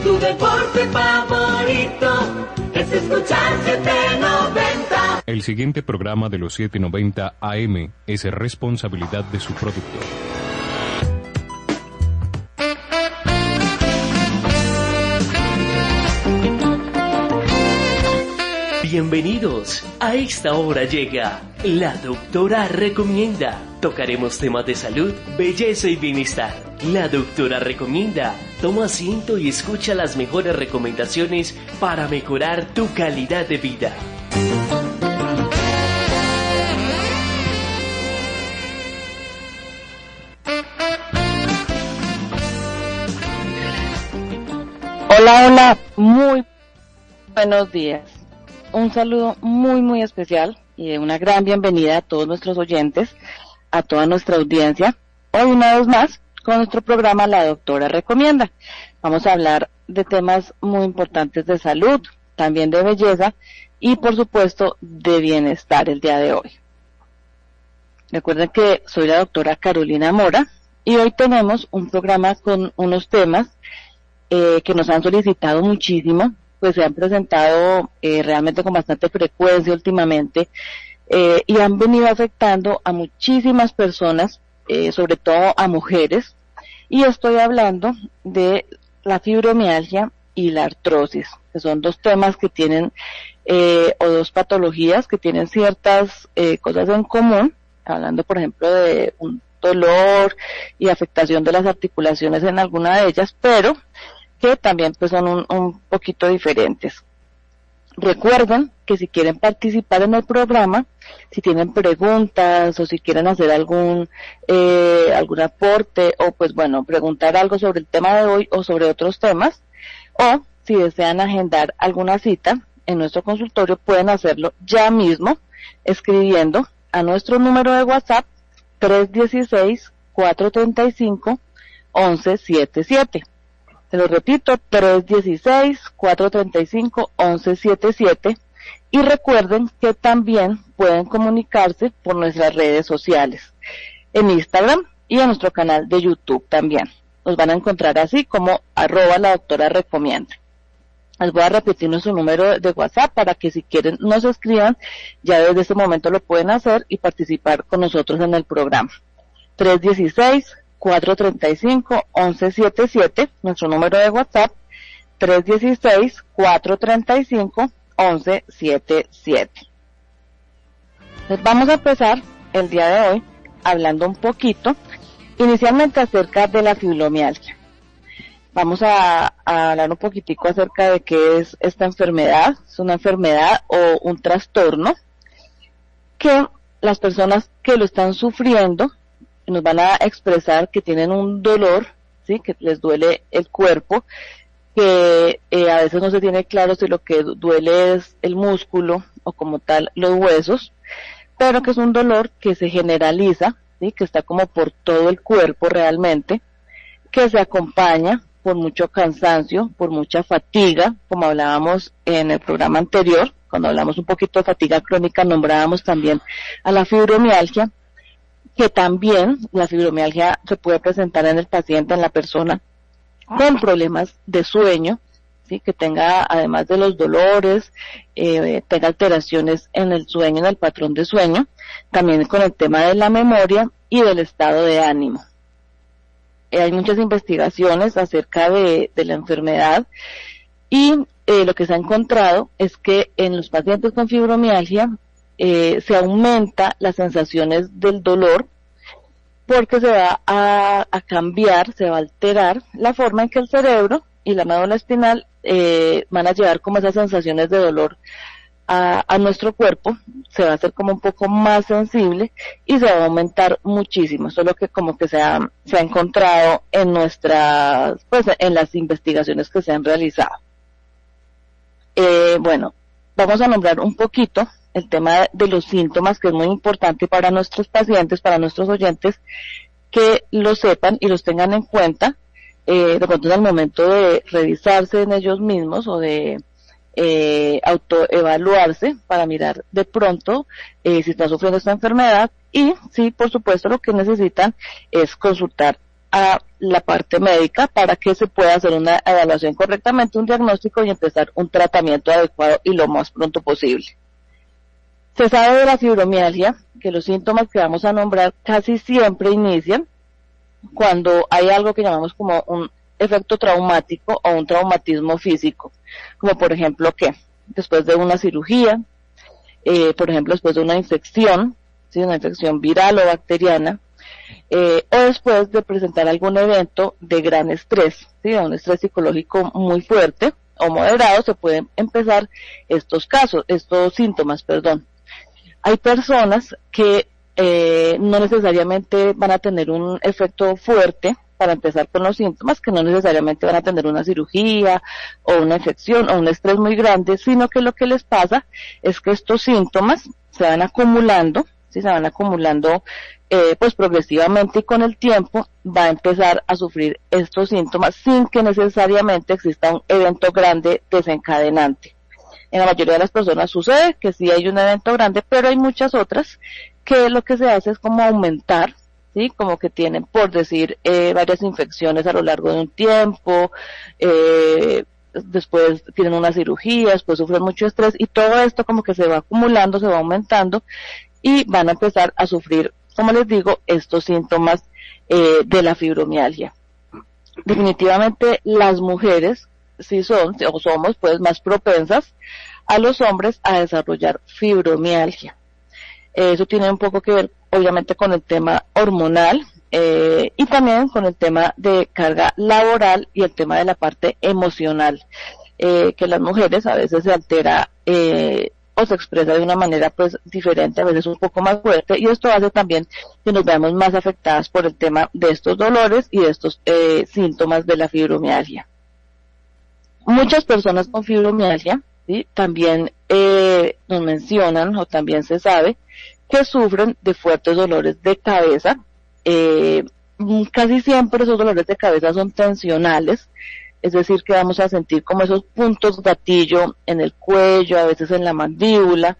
Tu deporte favorito es escuchar 790. El siguiente programa de los 790 AM es responsabilidad de su productor. Bienvenidos, a esta hora llega La Doctora Recomienda. Tocaremos temas de salud, belleza y bienestar. La Doctora Recomienda. Toma asiento y escucha las mejores recomendaciones para mejorar tu calidad de vida. Hola, muy buenos días. Un saludo muy especial y una gran bienvenida a todos nuestros oyentes, a toda nuestra audiencia. Hoy una vez más con nuestro programa La Doctora Recomienda. Vamos a hablar de temas muy importantes de salud, también de belleza y por supuesto de bienestar el día de hoy. Recuerden que soy la doctora Carolina Mora y hoy tenemos un programa con unos temas que nos han solicitado muchísimo, pues se han presentado realmente con bastante frecuencia últimamente y han venido afectando a muchísimas personas, sobre todo a mujeres, y estoy hablando de la fibromialgia y la artrosis, que son dos temas que tienen, o dos patologías que tienen ciertas cosas en común, hablando por ejemplo de un dolor y afectación de las articulaciones en alguna de ellas, pero que también pues son un poquito diferentes. Recuerden que si quieren participar en el programa, si tienen preguntas o si quieren hacer algún aporte o pues bueno, preguntar algo sobre el tema de hoy o sobre otros temas, o si desean agendar alguna cita en nuestro consultorio, pueden hacerlo ya mismo escribiendo a nuestro número de WhatsApp 316-435-1177. Se lo repito, 316-435-1177 y recuerden que también pueden comunicarse por nuestras redes sociales, en Instagram y en nuestro canal de YouTube también. Nos van a encontrar así como @la doctora recomienda. Les voy a repetir nuestro número de WhatsApp para que si quieren nos escriban, ya desde este momento lo pueden hacer y participar con nosotros en el programa. 316-435-1177, nuestro número de WhatsApp, 316-435-1177. Pues vamos a empezar el día de hoy hablando un poquito, inicialmente acerca de la fibromialgia. Vamos a hablar un poquitico acerca de qué es esta enfermedad. Es una enfermedad o un trastorno que las personas que lo están sufriendo nos van a expresar que tienen un dolor, ¿sí? Que les duele el cuerpo, que a veces no se tiene claro si lo que duele es el músculo o como tal los huesos, pero que es un dolor que se generaliza, ¿sí? Que está como por todo el cuerpo realmente, que se acompaña por mucho cansancio, por mucha fatiga, como hablábamos en el programa anterior, cuando hablamos un poquito de fatiga crónica, nombrábamos también a la fibromialgia, que también la fibromialgia se puede presentar en el paciente, en la persona, con problemas de sueño, ¿sí? Que tenga, además de los dolores, tenga alteraciones en el sueño, en el patrón de sueño, también con el tema de la memoria y del estado de ánimo. Hay muchas investigaciones acerca de la enfermedad y lo que se ha encontrado es que en los pacientes con fibromialgia se aumenta las sensaciones del dolor porque se va a cambiar, se va a alterar la forma en que el cerebro y la médula espinal van a llevar como esas sensaciones de dolor a nuestro cuerpo, se va a hacer como un poco más sensible y se va a aumentar muchísimo. Eso es lo que como que se ha encontrado en nuestras, pues en las investigaciones que se han realizado. Bueno, vamos a nombrar un poquito el tema de los síntomas, que es muy importante para nuestros pacientes, para nuestros oyentes, que lo sepan y los tengan en cuenta, de pronto en el momento de revisarse en ellos mismos o de autoevaluarse para mirar de pronto si están sufriendo esta enfermedad y sí, por supuesto, lo que necesitan es consultar a la parte médica para que se pueda hacer una evaluación correctamente, un diagnóstico y empezar un tratamiento adecuado y lo más pronto posible. Se sabe de la fibromialgia que los síntomas que vamos a nombrar casi siempre inician cuando hay algo que llamamos como un efecto traumático o un traumatismo físico, como por ejemplo que después de una cirugía, por ejemplo después de una infección, ¿sí? Una infección viral o bacteriana, o después de presentar algún evento de gran estrés, ¿sí? Un estrés psicológico muy fuerte o moderado, se pueden empezar estos síntomas. Hay personas que no necesariamente van a tener un efecto fuerte para empezar con los síntomas, que no necesariamente van a tener una cirugía o una infección o un estrés muy grande, sino que lo que les pasa es que estos síntomas se van acumulando, ¿sí? Se van acumulando pues progresivamente, y con el tiempo va a empezar a sufrir estos síntomas sin que necesariamente exista un evento grande desencadenante. En la mayoría de las personas sucede que sí hay un evento grande, pero hay muchas otras que lo que se hace es como aumentar, ¿sí? Como que tienen, por decir, varias infecciones a lo largo de un tiempo, después tienen una cirugía, después sufren mucho estrés, y todo esto como que se va acumulando, se va aumentando, y van a empezar a sufrir, como les digo, estos síntomas de la fibromialgia. Definitivamente las mujeres sí son, o somos pues más propensas a los hombres a desarrollar fibromialgia. Eso tiene un poco que ver obviamente con el tema hormonal, y también con el tema de carga laboral y el tema de la parte emocional, que las mujeres a veces se altera o se expresa de una manera pues diferente, a veces un poco más fuerte, y esto hace también que nos veamos más afectadas por el tema de estos dolores y de estos síntomas de la fibromialgia. Muchas personas con fibromialgia, ¿sí? También nos mencionan, o también se sabe, que sufren de fuertes dolores de cabeza. Casi siempre esos dolores de cabeza son tensionales, es decir, que vamos a sentir como esos puntos gatillo en el cuello, a veces en la mandíbula,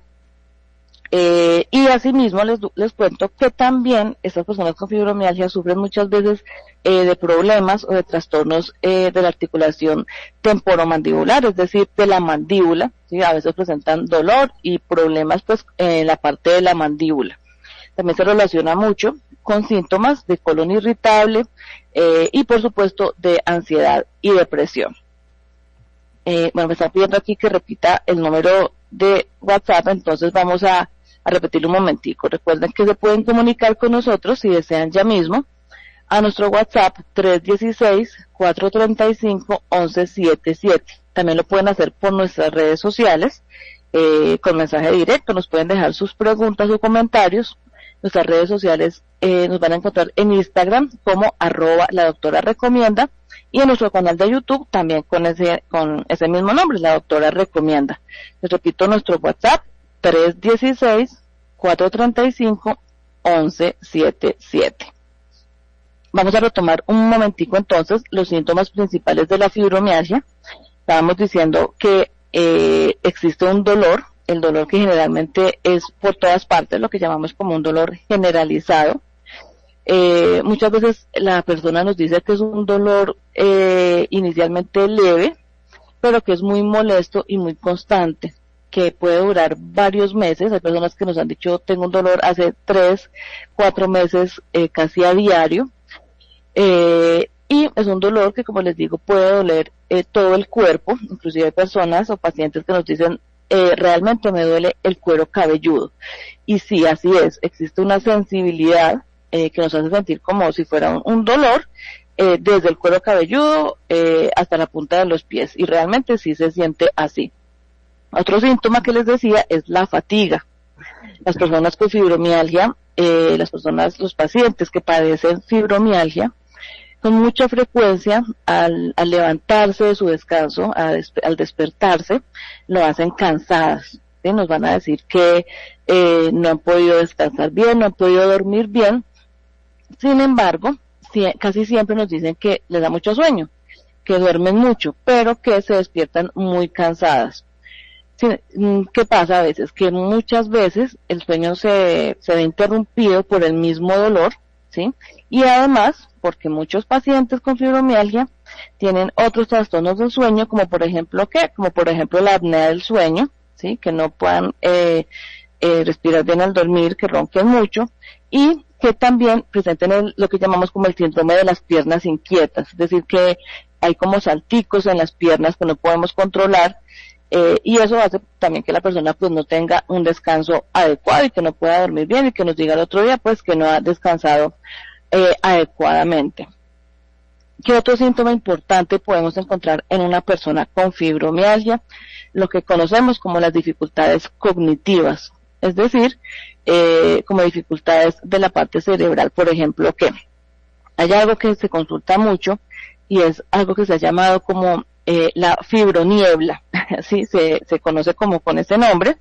y asimismo les cuento que también estas personas con fibromialgia sufren muchas veces de problemas o de trastornos de la articulación temporomandibular, es decir, de la mandíbula, ¿sí? A veces presentan dolor y problemas pues en la parte de la mandíbula. También se relaciona mucho con síntomas de colon irritable y por supuesto de ansiedad y depresión. Bueno, me están pidiendo aquí que repita el número de WhatsApp, entonces vamos a repetirlo un momentico. Recuerden que se pueden comunicar con nosotros si desean ya mismo a nuestro WhatsApp 316-435-1177. También lo pueden hacer por nuestras redes sociales con mensaje directo, nos pueden dejar sus preguntas o comentarios. Nuestras redes sociales nos van a encontrar en Instagram como @ladoctorarecomienda, y en nuestro canal de YouTube también con ese mismo nombre, La Doctora Recomienda. Les repito, nuestro WhatsApp 316-435-1177. Vamos a retomar un momentico entonces los síntomas principales de la fibromialgia. Estábamos diciendo que existe un dolor, el dolor que generalmente es por todas partes, lo que llamamos como un dolor generalizado. Muchas veces la persona nos dice que es un dolor inicialmente leve, pero que es muy molesto y muy constante, que puede durar varios meses. Hay personas que nos han dicho, tengo un dolor hace 3, 4 meses casi a diario, y es un dolor que, como les digo, puede doler todo el cuerpo. Inclusive hay personas o pacientes que nos dicen, realmente me duele el cuero cabelludo. Y sí, así es, existe una sensibilidad que nos hace sentir como si fuera un dolor desde el cuero cabelludo hasta la punta de los pies, y realmente sí se siente así. Otro síntoma que les decía es la fatiga. Las personas con fibromialgia, los pacientes que padecen fibromialgia, con mucha frecuencia al levantarse de su descanso, al despertarse, lo hacen cansadas, ¿sí? Nos van a decir que no han podido descansar bien, no han podido dormir bien. Sin embargo, casi siempre nos dicen que les da mucho sueño, que duermen mucho, pero que se despiertan muy cansadas. ¿Qué pasa a veces? Que muchas veces el sueño se ve interrumpido por el mismo dolor, ¿sí? Y además, porque muchos pacientes con fibromialgia tienen otros trastornos del sueño, como por ejemplo, ¿qué? Como por ejemplo la apnea del sueño, ¿sí? Que no puedan respirar bien al dormir, que ronquen mucho, y que también presenten lo que llamamos como el síndrome de las piernas inquietas, es decir, que hay como salticos en las piernas que no podemos controlar, y eso hace también que la persona pues no tenga un descanso adecuado y que no pueda dormir bien y que nos diga el otro día pues que no ha descansado adecuadamente. ¿Qué otro síntoma importante podemos encontrar en una persona con fibromialgia? Lo que conocemos como las dificultades cognitivas, es decir, como dificultades de la parte cerebral, por ejemplo, que hay algo que se consulta mucho y es algo que se ha llamado como la fibroniebla, ¿sí? Se conoce como con ese nombre,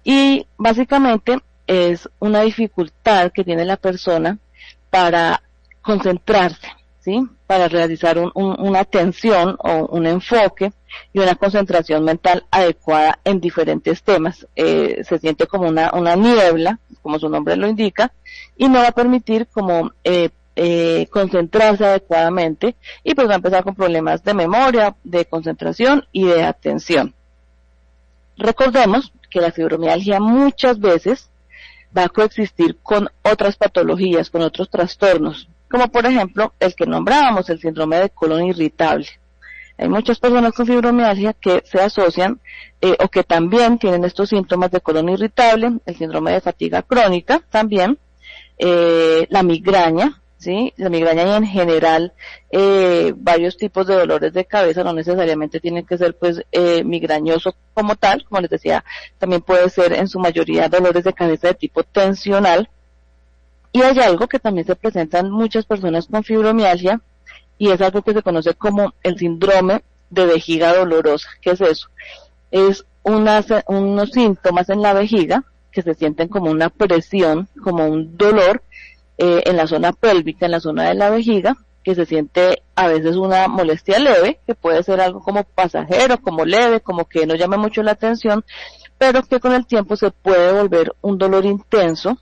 y básicamente es una dificultad que tiene la persona para concentrarse, ¿sí? Para realizar una atención o un enfoque y una concentración mental adecuada en diferentes temas. Se siente como una niebla, como su nombre lo indica, y no va a permitir como concentrarse adecuadamente, y pues va a empezar con problemas de memoria, de concentración y de atención. Recordemos que la fibromialgia muchas veces va a coexistir con otras patologías, con otros trastornos, como por ejemplo el que nombrábamos, el síndrome de colon irritable. Hay muchas personas con fibromialgia que se asocian o que también tienen estos síntomas de colon irritable, el síndrome de fatiga crónica también, la migraña, ¿sí? La migraña y en general varios tipos de dolores de cabeza, no necesariamente tienen que ser pues migrañoso como tal, como les decía, también puede ser en su mayoría dolores de cabeza de tipo tensional. Y hay algo que también se presenta en muchas personas con fibromialgia, y es algo que se conoce como el síndrome de vejiga dolorosa. ¿Qué es eso? Es unos síntomas en la vejiga que se sienten como una presión, como un dolor en la zona pélvica, en la zona de la vejiga, que se siente a veces una molestia leve, que puede ser algo como pasajero, como leve, como que no llama mucho la atención, pero que con el tiempo se puede volver un dolor intenso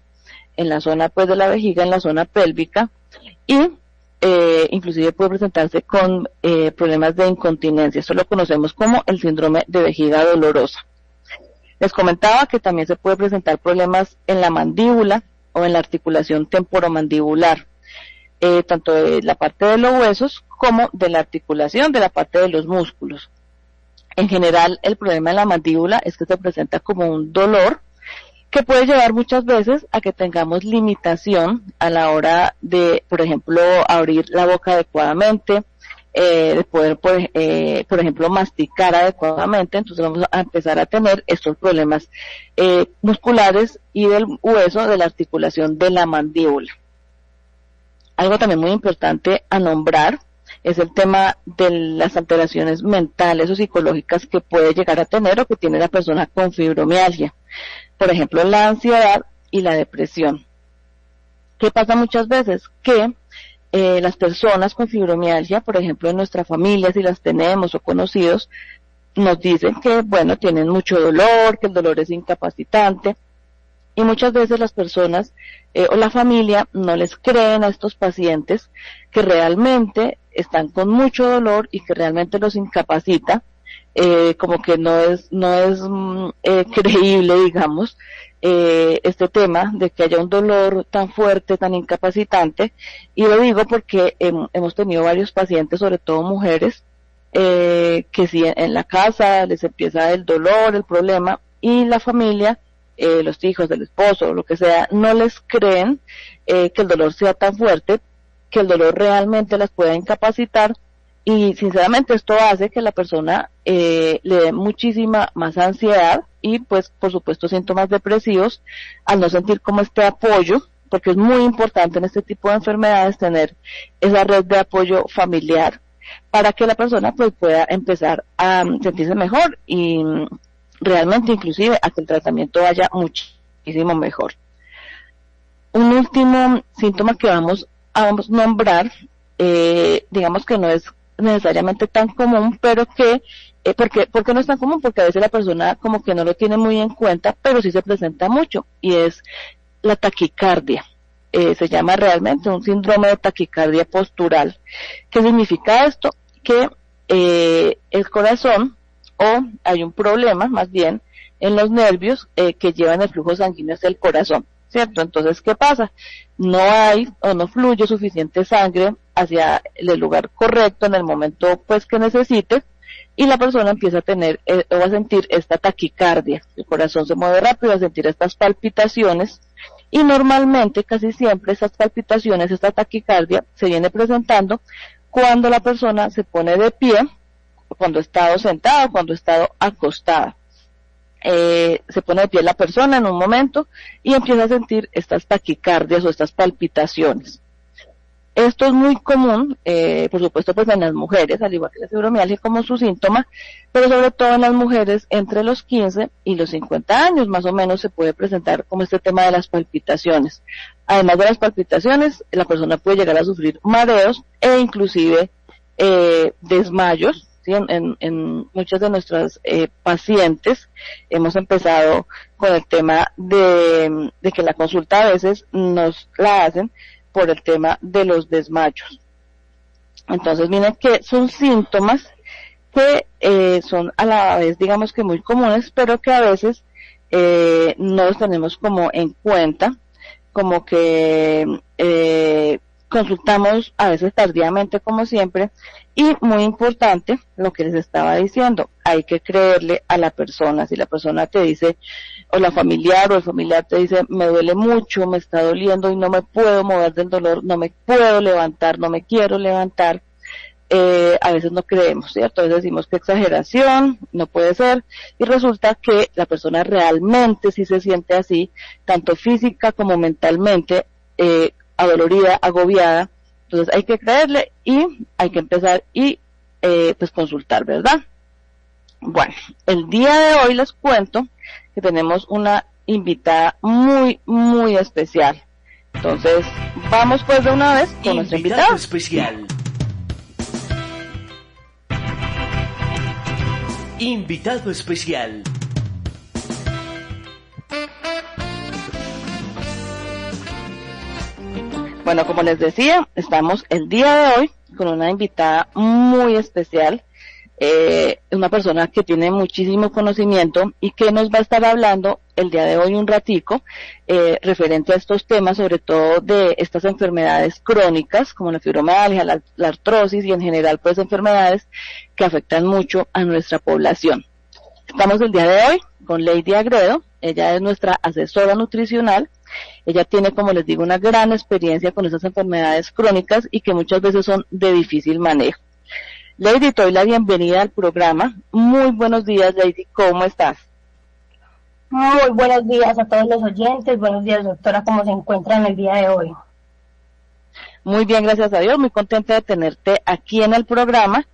en la zona pues de la vejiga, en la zona pélvica, y inclusive puede presentarse con problemas de incontinencia. Esto lo conocemos como el síndrome de vejiga dolorosa. Les comentaba que también se puede presentar problemas en la mandíbula o en la articulación temporomandibular, tanto de la parte de los huesos como de la articulación de la parte de los músculos. En general, el problema en la mandíbula es que se presenta como un dolor que puede llevar muchas veces a que tengamos limitación a la hora de, por ejemplo, abrir la boca adecuadamente, de poder, por ejemplo, masticar adecuadamente. Entonces vamos a empezar a tener estos problemas musculares y del hueso de la articulación de la mandíbula. Algo también muy importante a nombrar es el tema de las alteraciones mentales o psicológicas que puede llegar a tener o que tiene la persona con fibromialgia. Por ejemplo, la ansiedad y la depresión. ¿Qué pasa muchas veces? Que las personas con fibromialgia, por ejemplo, en nuestra familia, si las tenemos o conocidos, nos dicen que, bueno, tienen mucho dolor, que el dolor es incapacitante, y muchas veces las personas o la familia no les creen a estos pacientes que realmente están con mucho dolor y que realmente los incapacita, como que no es creíble, digamos, este tema de que haya un dolor tan fuerte, tan incapacitante. Y lo digo porque hemos tenido varios pacientes, sobre todo mujeres, que si en la casa les empieza el dolor, el problema, y la familia, los hijos del esposo, lo que sea, no les creen que el dolor sea tan fuerte, que el dolor realmente las pueda incapacitar. Y sinceramente esto hace que la persona le dé muchísima más ansiedad y pues por supuesto síntomas depresivos al no sentir como este apoyo, porque es muy importante en este tipo de enfermedades tener esa red de apoyo familiar para que la persona pues pueda empezar a sentirse mejor y realmente inclusive a que el tratamiento vaya muchísimo mejor. Un último síntoma que vamos a nombrar, digamos que no es necesariamente tan común, pero que, ¿por qué no es tan común? Porque a veces la persona como que no lo tiene muy en cuenta, pero sí se presenta mucho, y es la taquicardia. se llama realmente un síndrome de taquicardia postural. ¿Qué significa esto? Que el corazón, o hay un problema más bien en los nervios que llevan el flujo sanguíneo hacia el corazón, ¿cierto? Entonces, ¿qué pasa? No hay o no fluye suficiente sangre hacia el lugar correcto en el momento pues que necesite, y la persona empieza a tener o a sentir esta taquicardia. El corazón se mueve rápido, a sentir estas palpitaciones, y normalmente, casi siempre, estas palpitaciones, esta taquicardia se viene presentando cuando la persona se pone de pie, cuando ha estado sentada, cuando ha estado acostada. Se pone de pie la persona en un momento y empieza a sentir estas taquicardias o estas palpitaciones. Esto es muy común, por supuesto, pues en las mujeres, al igual que la fibromialgia como su síntoma, pero sobre todo en las mujeres entre los 15 y los 50 años, más o menos, se puede presentar como este tema de las palpitaciones. Además de las palpitaciones, la persona puede llegar a sufrir mareos e inclusive desmayos. ¿Sí? En muchas de nuestras pacientes hemos empezado con el tema de que la consulta a veces nos la hacen por el tema de los desmayos. Entonces, miren que son síntomas que son a la vez, digamos que muy comunes, pero que a veces no los tenemos como en cuenta, como que consultamos a veces tardíamente, como siempre, y muy importante lo que les estaba diciendo, hay que creerle a la persona. Si la persona te dice, o la familiar o el familiar te dice, me duele mucho, me está doliendo y no me puedo mover del dolor, no me puedo levantar, no me quiero levantar, a veces no creemos, ¿cierto? A veces decimos que exageración, no puede ser, y resulta que la persona realmente sí se siente así, tanto física como mentalmente, adolorida, agobiada. Entonces hay que creerle y hay que empezar y pues consultar, ¿verdad? Bueno, el día de hoy les cuento que tenemos una invitada muy, muy especial. Entonces, vamos pues de una vez con nuestra invitada. Especial. Invitado especial. Bueno, como les decía, estamos el día de hoy con una invitada muy especial, una persona que tiene muchísimo conocimiento y que nos va a estar hablando el día de hoy un ratico referente a estos temas, sobre todo de estas enfermedades crónicas como la fibromialgia, la artrosis y en general pues enfermedades que afectan mucho a nuestra población. Estamos el día de hoy con Lady Agredo. Ella es nuestra asesora nutricional. Ella tiene, como les digo, una gran experiencia con esas enfermedades crónicas y que muchas veces son de difícil manejo. Lady, te doy la bienvenida al programa. Muy buenos días, Lady, ¿cómo estás? Muy buenos días a todos los oyentes. Buenos días, doctora, ¿cómo se encuentra en el día de hoy? Muy bien, gracias a Dios, muy contenta de tenerte aquí en el programa.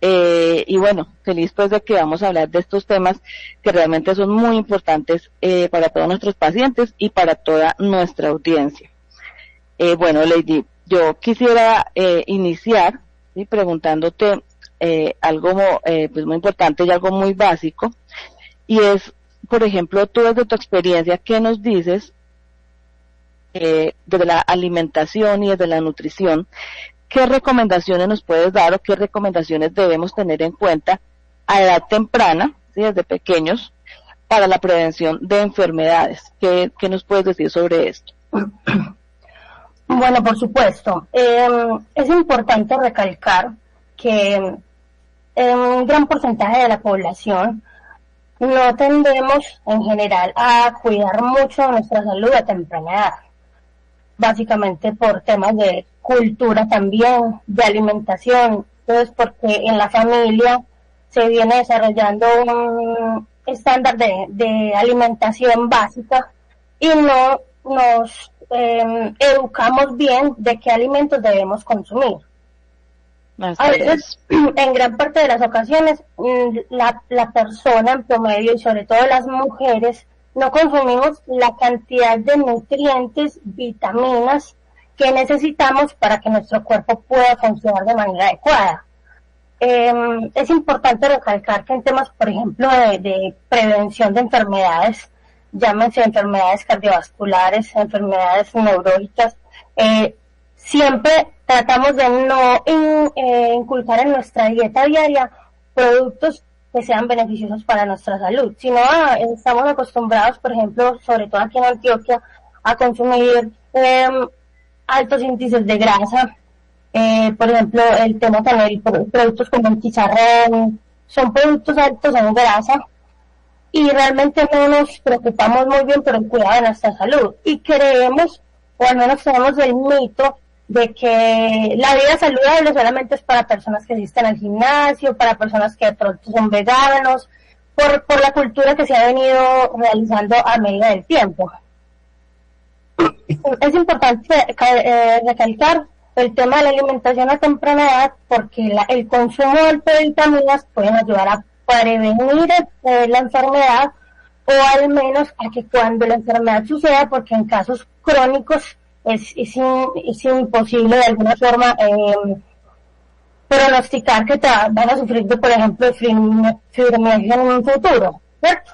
Y bueno, feliz pues de que vamos a hablar de estos temas que realmente son muy importantes para todos nuestros pacientes y para toda nuestra audiencia. Bueno, Lady, yo quisiera iniciar, ¿sí?, preguntándote algo pues muy importante y algo muy básico, y es, por ejemplo, tú desde tu experiencia, ¿qué nos dices desde la alimentación y desde la nutrición? ¿Qué recomendaciones nos puedes dar o qué recomendaciones debemos tener en cuenta a edad temprana, ¿sí?, desde pequeños, para la prevención de enfermedades? ¿Qué nos puedes decir sobre esto? Bueno, por supuesto. Es importante recalcar que un gran porcentaje de la población no tendemos en general a cuidar mucho nuestra salud a temprana edad. Básicamente por temas de cultura también, de alimentación. Entonces, porque en la familia se viene desarrollando un estándar de alimentación básica y no nos educamos bien de qué alimentos debemos consumir. A veces, en gran parte de las ocasiones, la persona en promedio y sobre todo las mujeres no consumimos la cantidad de nutrientes, vitaminas que necesitamos para que nuestro cuerpo pueda funcionar de manera adecuada. Es importante recalcar que en temas, por ejemplo, de prevención de enfermedades, llámense enfermedades cardiovasculares, enfermedades neurológicas, siempre tratamos de no inculcar en nuestra dieta diaria productos que sean beneficiosos para nuestra salud, sino estamos acostumbrados, por ejemplo, sobre todo aquí en Antioquia, a consumir altos índices de grasa, por ejemplo, el tema también productos como el chicharrón, son productos altos en grasa, y realmente no nos preocupamos muy bien por el cuidado de nuestra salud, y creemos, o al menos tenemos el mito, de que la vida saludable solamente es para personas que asisten al gimnasio, para personas que de pronto son veganos, por la cultura que se ha venido realizando a medida del tiempo. Es importante recalcar el tema de la alimentación a temprana edad, porque el consumo alto de vitaminas pueden ayudar a prevenir la enfermedad, o al menos a que cuando la enfermedad suceda, porque en casos crónicos es imposible de alguna forma pronosticar que van a sufrir de, por ejemplo, fibromialgia en un futuro, ¿cierto?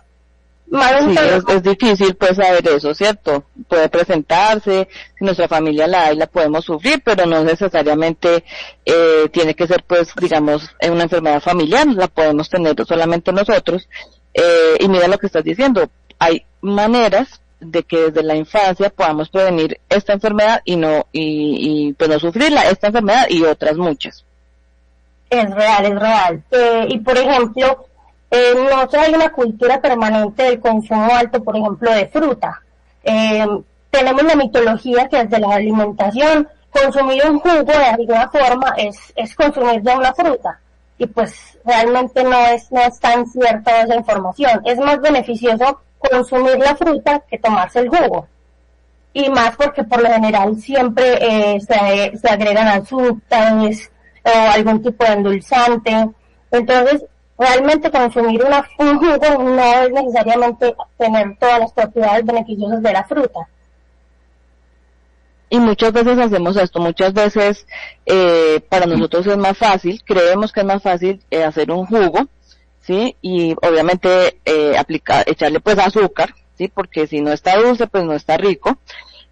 Sí, es difícil pues saber eso, ¿cierto? Puede presentarse, si nuestra familia la hay, la podemos sufrir, pero no necesariamente tiene que ser pues, digamos, una enfermedad familiar, la podemos tener solamente nosotros. Y mira lo que estás diciendo, hay maneras de que desde la infancia podamos prevenir esta enfermedad y pues no sufrirla, esta enfermedad y otras muchas. Es real. Y por ejemplo, nosotros hay una cultura permanente del consumo alto, por ejemplo, de fruta. Tenemos la mitología que desde la alimentación, consumir un jugo de alguna forma es consumir ya una fruta. Y pues realmente no es tan cierta esa información. Es más beneficioso consumir la fruta que tomarse el jugo, y más porque por lo general siempre se agregan azúcares o algún tipo de endulzante. Entonces realmente consumir un jugo no es necesariamente tener todas las propiedades beneficiosas de la fruta. Y muchas veces hacemos esto, muchas veces para nosotros es más fácil, creemos que es más fácil hacer un jugo, ¿sí? Y obviamente echarle pues azúcar, ¿sí? Porque si no está dulce, pues no está rico.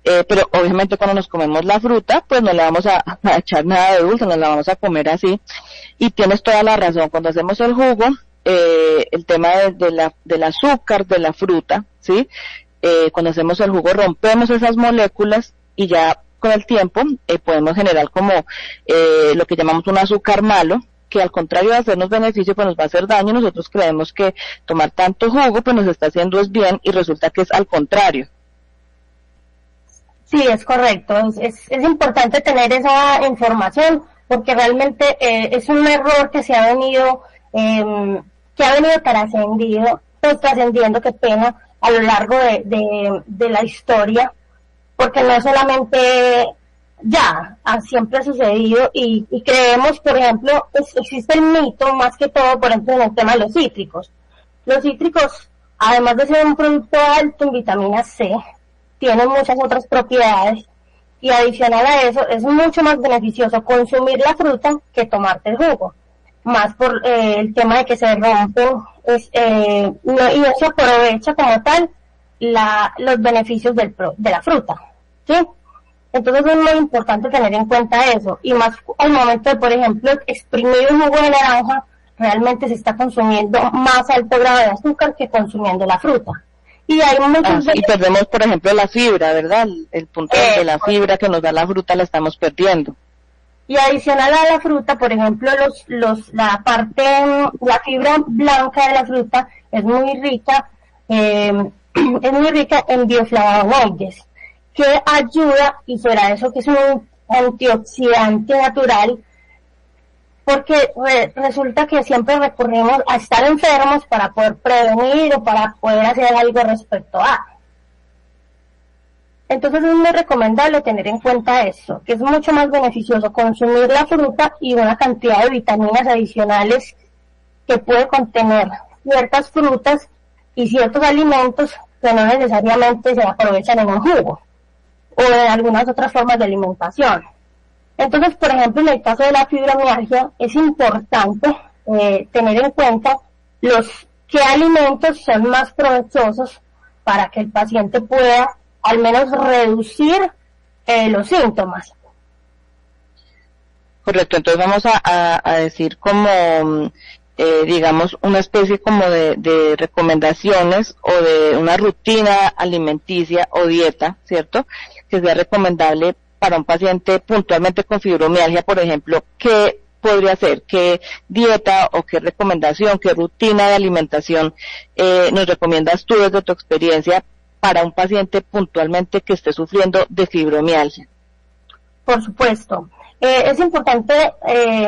Pero obviamente cuando nos comemos la fruta, pues no le vamos a echar nada de dulce, nos la vamos a comer así. Y tienes toda la razón, cuando hacemos el jugo, el tema del azúcar de la fruta, ¿sí? Cuando hacemos el jugo rompemos esas moléculas y ya con el tiempo podemos generar como lo que llamamos un azúcar malo, que al contrario de hacernos beneficio, pues nos va a hacer daño. Nosotros creemos que tomar tanto jugo pues nos está haciendo bien, y resulta que es al contrario. Sí, es correcto. Es importante tener esa información, porque realmente es un error que se ha venido trascendiendo, qué pena, a lo largo de la historia, porque no solamente siempre ha sucedido, y creemos, por ejemplo, existe el mito más que todo, por ejemplo, en el tema de los cítricos. Los cítricos, además de ser un producto alto en vitamina C, tienen muchas otras propiedades, y adicional a eso es mucho más beneficioso consumir la fruta que tomarte el jugo, más por el tema de que se rompen y no se aprovecha como tal los beneficios de la fruta, ¿sí? Entonces es muy importante tener en cuenta eso, y más al momento de, por ejemplo, exprimir un jugo de naranja, realmente se está consumiendo más alto grado de azúcar que consumiendo la fruta. Y hay y perdemos, por ejemplo, la fibra, ¿verdad? El punto de la fibra que nos da la fruta la estamos perdiendo. Y adicional a la fruta, por ejemplo, la fibra blanca de la fruta es muy rica en bioflavonoides, que ayuda, y fuera de eso que es un antioxidante natural, porque resulta que siempre recurrimos a estar enfermos para poder prevenir o para poder hacer algo respecto a. Entonces es muy recomendable tener en cuenta eso, que es mucho más beneficioso consumir la fruta y una cantidad de vitaminas adicionales que puede contener ciertas frutas y ciertos alimentos que no necesariamente se aprovechan en un jugo o en algunas otras formas de alimentación. Entonces, por ejemplo, en el caso de la fibromialgia, es importante tener en cuenta qué alimentos son más provechosos para que el paciente pueda al menos reducir los síntomas. Correcto, entonces vamos a decir como, digamos, una especie como de recomendaciones o de una rutina alimenticia o dieta, ¿cierto? Que sea recomendable para un paciente puntualmente con fibromialgia, por ejemplo, ¿qué podría hacer? ¿Qué dieta o qué recomendación, qué rutina de alimentación nos recomiendas tú desde tu experiencia para un paciente puntualmente que esté sufriendo de fibromialgia? Por supuesto. Es importante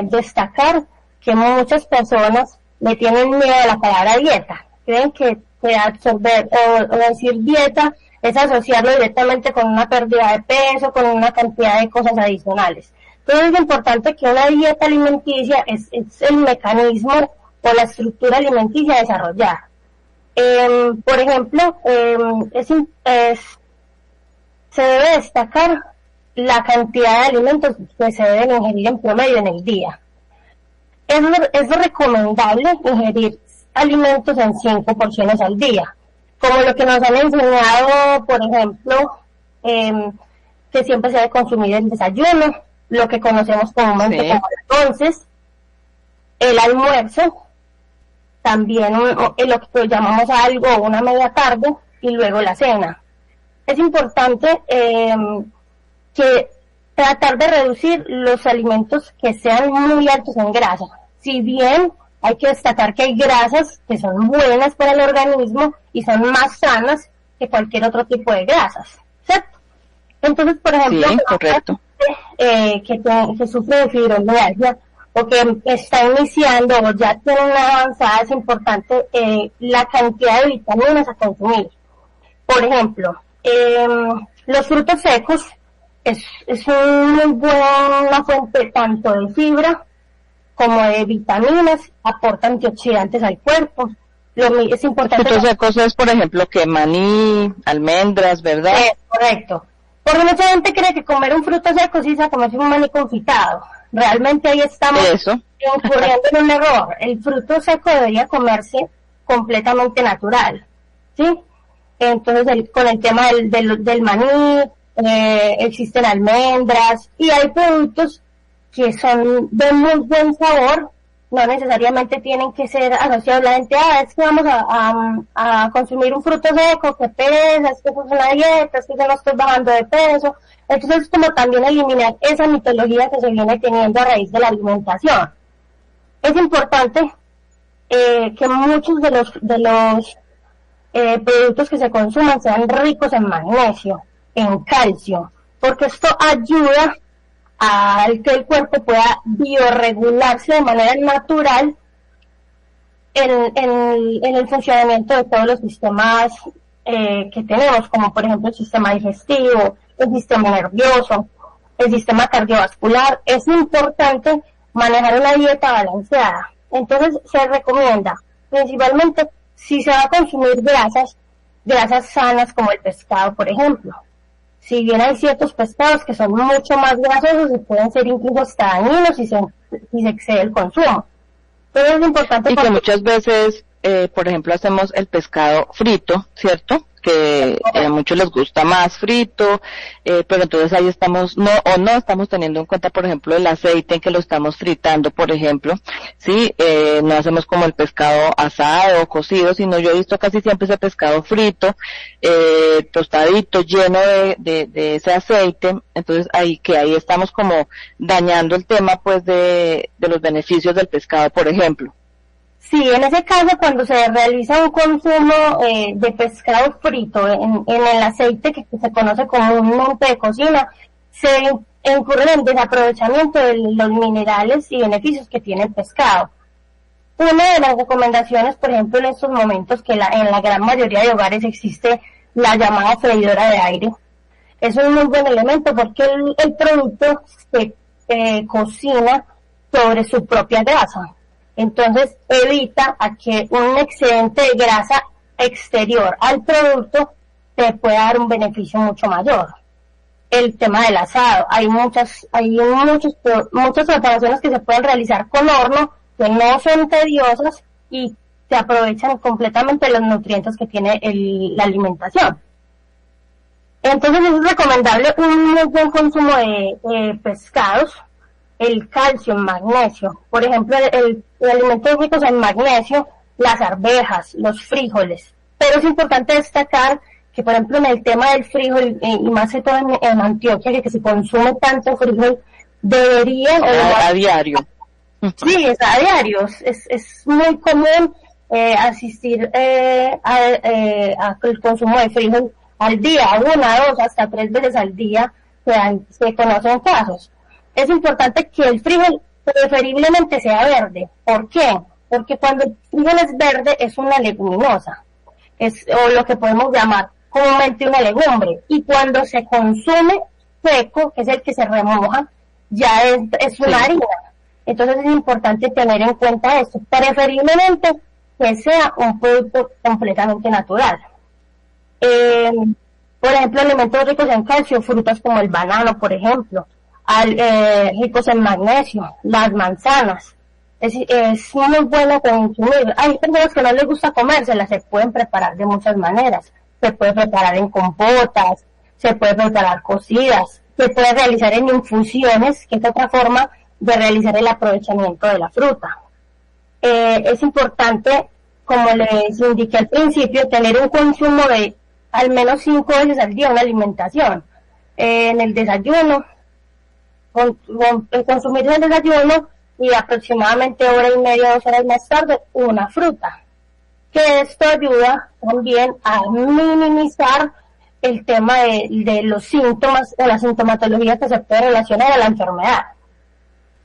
destacar que muchas personas le tienen miedo a la palabra dieta. Creen que absorber o decir dieta es asociarlo directamente con una pérdida de peso, con una cantidad de cosas adicionales. Entonces es importante que una dieta alimenticia es el mecanismo o la estructura alimenticia a desarrollar. Por ejemplo, se debe destacar la cantidad de alimentos que se deben ingerir en promedio en el día. Es recomendable ingerir alimentos en 5 porciones al día, como lo que nos han enseñado, por ejemplo, que siempre se debe consumir el desayuno, lo que conocemos comúnmente como las onces, el almuerzo, también lo que llamamos algo, una media tarde, y luego la cena. Es importante que tratar de reducir los alimentos que sean muy altos en grasa. Si bien hay que destacar que hay grasas que son buenas para el organismo y son más sanas que cualquier otro tipo de grasas, ¿cierto? Entonces, por ejemplo, correcto. Que sufre de fibromialgia o que está iniciando o ya tiene una avanzada, es importante la cantidad de vitaminas a consumir. Por ejemplo, los frutos secos es muy buena fuente tanto de fibra como de vitaminas, aporta antioxidantes al cuerpo. Es importante. Frutos secos es, por ejemplo, que maní, almendras, ¿verdad? Correcto. Porque mucha gente cree que comer un fruto seco sí es comerse un maní confitado. Realmente ahí estamos incurriendo en un error. El fruto seco debería comerse completamente natural, ¿sí? Entonces, con el tema del maní, existen almendras y hay productos que son de muy buen sabor, no necesariamente tienen que ser asociados. La gente, es que vamos a consumir un fruto seco, que pesa, es que es una dieta, es que yo no estoy bajando de peso. Entonces es como también eliminar esa mitología que se viene teniendo a raíz de la alimentación. Es importante que muchos de los productos que se consuman sean ricos en magnesio, en calcio, porque esto ayuda a que el cuerpo pueda biorregularse de manera natural en el funcionamiento de todos los sistemas que tenemos, como por ejemplo el sistema digestivo, el sistema nervioso, el sistema cardiovascular. Es importante manejar una dieta balanceada. Entonces se recomienda, principalmente, si se va a consumir grasas sanas como el pescado, por ejemplo. Si bien hay ciertos pescados que son mucho más grasosos y pueden ser incluso hasta dañinos si se excede el consumo. Pero es importante... Y que muchas veces, por ejemplo, hacemos el pescado frito, ¿cierto? Que a muchos les gusta más frito, pero entonces ahí estamos, no estamos teniendo en cuenta, por ejemplo, el aceite en que lo estamos fritando, por ejemplo, sí, no hacemos como el pescado asado o cocido, sino yo he visto casi siempre ese pescado frito, tostadito, lleno de ese aceite. Entonces ahí estamos como dañando el tema, pues, de los beneficios del pescado, por ejemplo. Sí, en ese caso, cuando se realiza un consumo de pescado frito en el aceite que se conoce comúnmente de cocina, se incurre en el desaprovechamiento de los minerales y beneficios que tiene el pescado. Una de las recomendaciones, por ejemplo, en estos momentos, que en la gran mayoría de hogares existe la llamada freidora de aire. Es un muy buen elemento porque el producto se cocina sobre su propia grasa. Entonces evita a que un excedente de grasa exterior al producto te pueda dar un beneficio mucho mayor. El tema del asado, hay muchas preparaciones que se pueden realizar con horno que no son tediosas y se aprovechan completamente los nutrientes que tiene la alimentación. Entonces es recomendable un muy buen consumo de pescados, el calcio, el magnesio. Por ejemplo, el alimentos ricos en magnesio, las arvejas, los frijoles. Pero es importante destacar que, por ejemplo, en el tema del frijol, y más que todo en Antioquia, que se consume tanto frijol, deberían... A diario. Sí, es a diario. Es muy común asistir al consumo de frijol al día, 1, 2, hasta 3 veces al día, se conocen casos. Es importante que el frijol preferiblemente sea verde. ¿Por qué? Porque cuando el frijol es verde es una leguminosa, o lo que podemos llamar comúnmente una legumbre, y cuando se consume seco, que es el que se remoja, ya es una harina. Entonces es importante tener en cuenta esto, preferiblemente que sea un producto completamente natural. Por ejemplo, alimentos ricos en calcio, frutas como el banano, por ejemplo, ricos en magnesio, las manzanas. Es muy bueno consumir. Hay personas que no les gusta comérselas, se pueden preparar de muchas maneras. Se puede preparar en compotas, se puede preparar cocidas, se puede realizar en infusiones, que es otra forma de realizar el aprovechamiento de la fruta. Es importante, como les indiqué al principio, tener un consumo de al menos 5 veces al día una alimentación. En el desayuno, consumir el desayuno y aproximadamente 1:30, 2 horas más tarde, una fruta. Que esto ayuda también a minimizar el tema de los síntomas o la sintomatología que se puede relacionar a la enfermedad.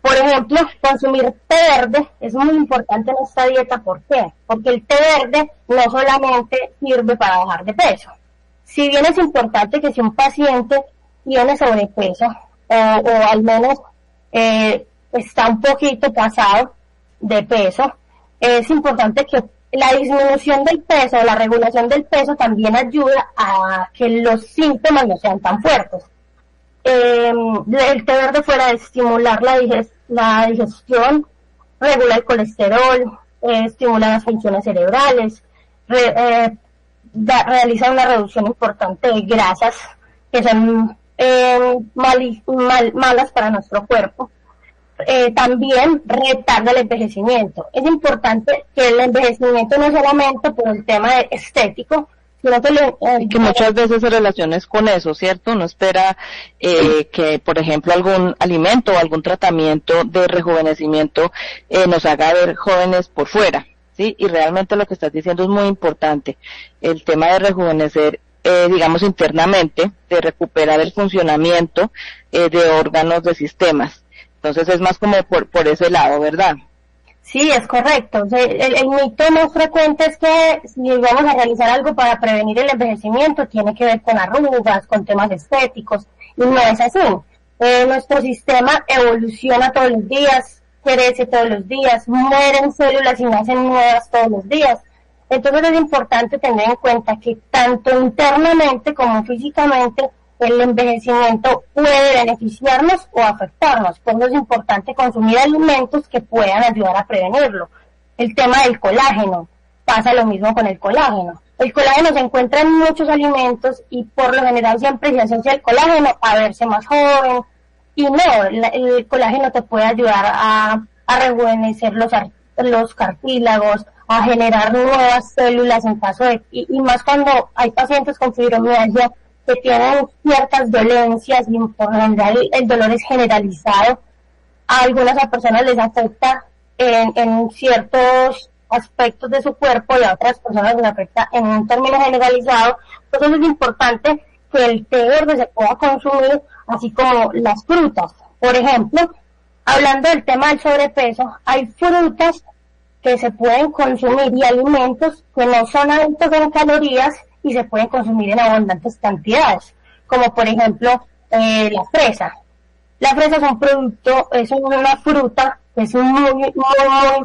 Por ejemplo, consumir té verde es muy importante en esta dieta. ¿Por qué? Porque el té verde no solamente sirve para bajar de peso. Si bien es importante que si un paciente tiene sobrepeso o al menos está un poquito pasado de peso, es importante que la disminución del peso o la regulación del peso también ayuda a que los síntomas no sean tan fuertes. El té verde, fuera de estimular la digestión, regula el colesterol, estimula las funciones cerebrales, realiza una reducción importante de grasas que son malas para nuestro cuerpo. También retarda el envejecimiento. Es importante que el envejecimiento no solamente por el tema estético, sino que muchas veces se relaciona con eso, ¿cierto? Uno espera que, por ejemplo, algún alimento o algún tratamiento de rejuvenecimiento nos haga ver jóvenes por fuera, ¿sí? Y realmente lo que estás diciendo es muy importante. El tema de rejuvenecer, digamos, internamente, de recuperar el funcionamiento de órganos, de sistemas. Entonces es más como por ese lado, ¿verdad? Sí, es correcto. O sea, el mito más frecuente es que si vamos a realizar algo para prevenir el envejecimiento, tiene que ver con arrugas, con temas estéticos, y no es así. Nuestro sistema evoluciona todos los días, crece todos los días, mueren células y nacen nuevas todos los días. Entonces es importante tener en cuenta que tanto internamente como físicamente el envejecimiento puede beneficiarnos o afectarnos. Por eso es importante consumir alimentos que puedan ayudar a prevenirlo. El tema del colágeno, pasa lo mismo con el colágeno. El colágeno se encuentra en muchos alimentos y por lo general siempre se asocia el colágeno a verse más joven. Y no, el colágeno te puede ayudar a rejuvenecer los cartílagos, a generar nuevas células en caso de... Y más cuando hay pacientes con fibromialgia que tienen ciertas dolencias y por lo general el dolor es generalizado. A algunas personas les afecta en ciertos aspectos de su cuerpo y a otras personas les afecta en un término generalizado. Entonces es importante que el té verde se pueda consumir, así como las frutas. Por ejemplo, hablando del tema del sobrepeso, hay frutas que se pueden consumir y alimentos que no son altos en calorías y se pueden consumir en abundantes cantidades, como por ejemplo la fresa. La fresa es un producto, es una fruta que es muy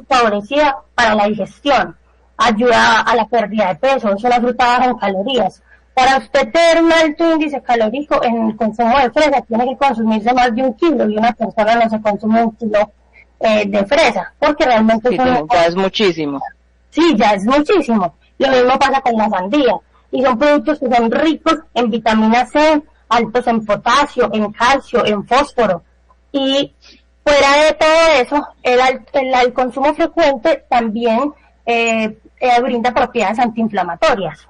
favorecida para la digestión, ayuda a la pérdida de peso, es una fruta baja en calorías. Para usted tener un alto índice calórico en el consumo de fresa, tiene que consumirse más de 1 kilo, y una persona no se consume 1 kilo de fresa, porque realmente ya es muchísimo. Sí, ya es muchísimo. Lo mismo pasa con la sandía. y son productos que son ricos en vitamina C, altos en potasio, en calcio, en fósforo. Y fuera de todo eso, el consumo frecuente también brinda propiedades antiinflamatorias.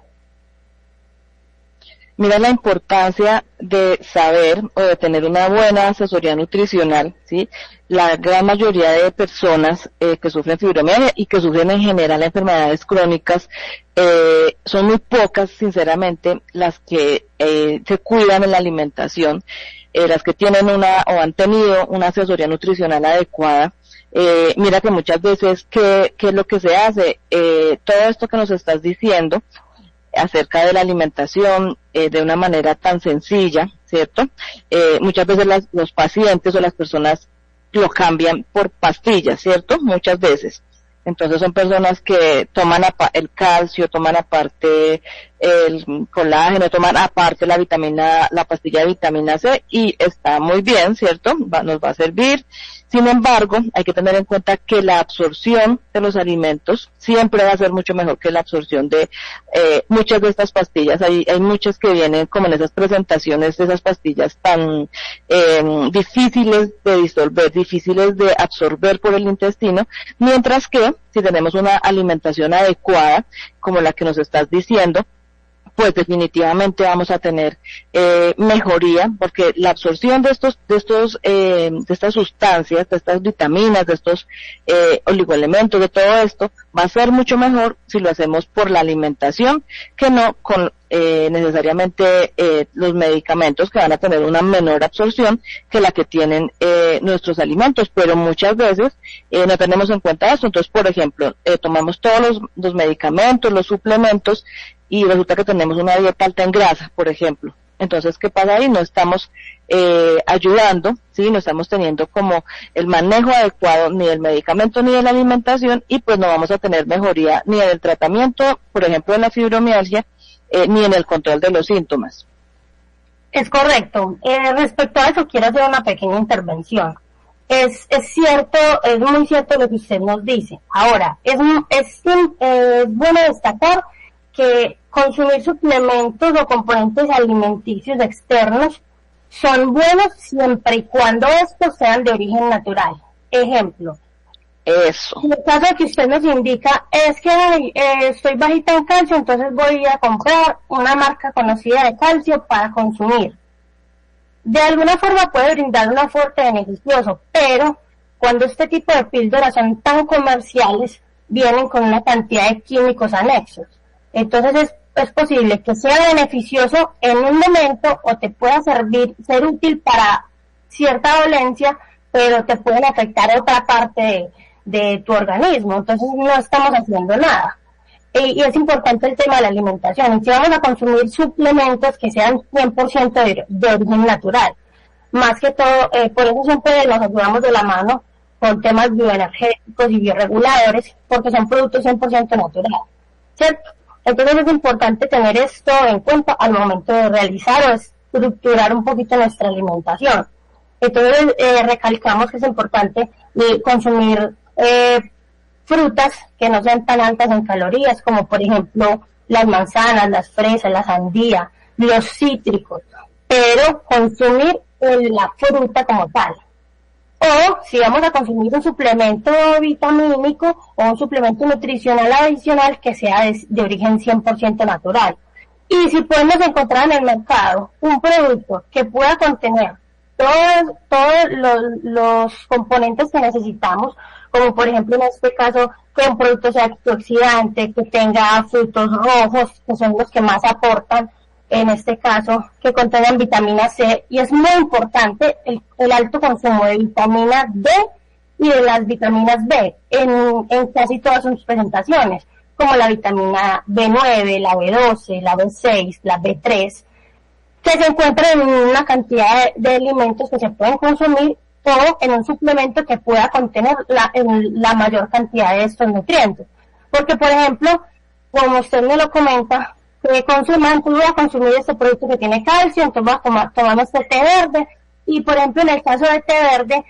Mira la importancia de saber o de tener una buena asesoría nutricional, ¿sí? La gran mayoría de personas que sufren fibromialgia y que sufren en general enfermedades crónicas, son muy pocas, sinceramente, las que se cuidan en la alimentación, las que tienen o han tenido una asesoría nutricional adecuada. Mira que muchas veces, ¿qué es lo que se hace? Todo esto que nos estás diciendo acerca de la alimentación de una manera tan sencilla, ¿cierto? Muchas veces los pacientes o las personas lo cambian por pastillas, ¿cierto? Muchas veces. Entonces son personas que toman el calcio, toman aparte el colágeno, toman aparte la pastilla de vitamina C y está muy bien, ¿cierto? Nos va a servir. Sin embargo, hay que tener en cuenta que la absorción de los alimentos siempre va a ser mucho mejor que la absorción de muchas de estas pastillas. Hay muchas que vienen como en esas presentaciones de esas pastillas tan difíciles de disolver, difíciles de absorber por el intestino, mientras que si tenemos una alimentación adecuada, como la que nos estás diciendo, pues definitivamente vamos a tener mejoría, porque la absorción de estas sustancias, de estas vitaminas, de estos oligoelementos, de todo esto, va a ser mucho mejor si lo hacemos por la alimentación, que no con necesariamente los medicamentos, que van a tener una menor absorción que la que tienen nuestros alimentos, pero muchas veces no tenemos en cuenta eso. Entonces, por ejemplo, tomamos todos los medicamentos, los suplementos, y resulta que tenemos una dieta alta en grasa, por ejemplo. Entonces, ¿qué pasa ahí? No estamos ayudando, ¿sí? No estamos teniendo como el manejo adecuado ni del medicamento ni de la alimentación, y pues no vamos a tener mejoría ni en el tratamiento, por ejemplo, de la fibromialgia, ni en el control de los síntomas. Es correcto. Respecto a eso, quiero hacer una pequeña intervención. Es cierto, es muy cierto lo que usted nos dice. Ahora, es bueno destacar que consumir suplementos o componentes alimenticios externos son buenos siempre y cuando estos sean de origen natural. Ejemplo, eso. En el caso que usted nos indica es que estoy bajita en calcio, entonces voy a comprar una marca conocida de calcio para consumir. De alguna forma puede brindar un aporte beneficioso, pero cuando este tipo de píldoras son tan comerciales, vienen con una cantidad de químicos anexos. Entonces es posible que sea beneficioso en un momento o te pueda ser útil para cierta dolencia, pero te pueden afectar otra parte de tu organismo. Entonces no estamos haciendo nada. Y es importante el tema de la alimentación. Y si vamos a consumir suplementos que sean 100% de origen natural, más que todo, por eso siempre nos ayudamos de la mano con temas bioenergéticos y bioreguladores, porque son productos 100% naturales, ¿cierto? Entonces es importante tener esto en cuenta al momento de realizar o estructurar un poquito nuestra alimentación. Entonces recalcamos que es importante consumir frutas que no sean tan altas en calorías, como por ejemplo las manzanas, las fresas, la sandía, los cítricos, pero consumir la fruta como tal. O si vamos a consumir un suplemento vitamínico o un suplemento nutricional adicional que sea de origen 100% natural. Y si podemos encontrar en el mercado un producto que pueda contener todos los componentes que necesitamos, como por ejemplo en este caso que un producto sea antioxidante, que tenga frutos rojos, que son los que más aportan, en este caso, que contengan vitamina C, y es muy importante el alto consumo de vitamina D y de las vitaminas B en casi todas sus presentaciones, como la vitamina B9, la B12, la B6, la B3, que se encuentran en una cantidad de alimentos que se pueden consumir o en un suplemento que pueda contener la mayor cantidad de estos nutrientes. Porque, por ejemplo, como usted me lo comenta, entonces voy a consumir este producto que tiene calcio, entonces voy a tomar este té verde, y por ejemplo en el caso de té verde,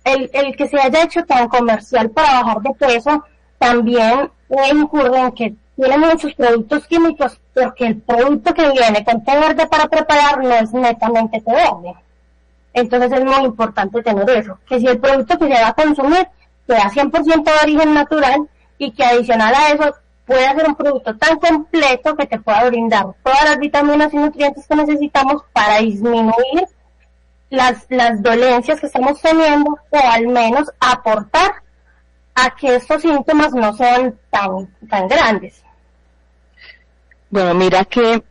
el que se haya hecho tan comercial para bajar de peso, también incurre en que tiene muchos productos químicos, porque el producto que viene con té verde para preparar no es netamente té verde. Entonces es muy importante tener eso, que si el producto que se va a consumir sea 100% de origen natural y que adicional a eso pueda ser un producto tan completo que te pueda brindar todas las vitaminas y nutrientes que necesitamos para disminuir las dolencias que estamos teniendo, o al menos aportar a que estos síntomas no sean tan grandes. Bueno, mira qué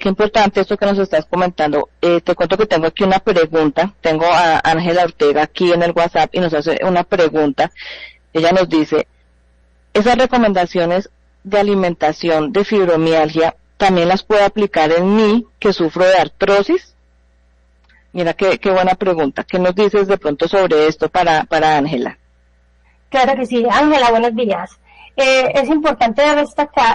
importante esto que nos estás comentando. Te cuento que tengo aquí una pregunta. Tengo a Ángela Ortega aquí en el WhatsApp y nos hace una pregunta. Ella nos dice, ¿esas recomendaciones de alimentación de fibromialgia también las puedo aplicar en mí, que sufro de artrosis? Mira qué buena pregunta. ¿Qué nos dices de pronto sobre esto para Ángela? Claro que sí, Ángela, buenos días. Es importante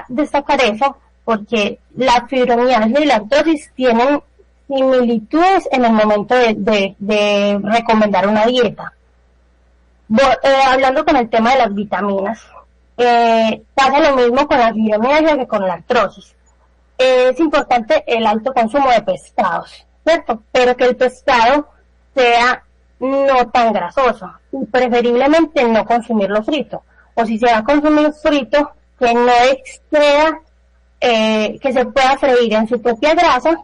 destacar eso, porque la fibromialgia y la artrosis tienen similitudes en el momento de recomendar una dieta. Hablando con el tema de las vitaminas, pasa lo mismo con la fibromialgia que con la artrosis. Es importante el alto consumo de pescados, ¿cierto? Pero que el pescado sea no tan grasoso, y preferiblemente no consumirlo frito, o si se va a consumir frito, que no exceda, que se pueda freír en su propia grasa,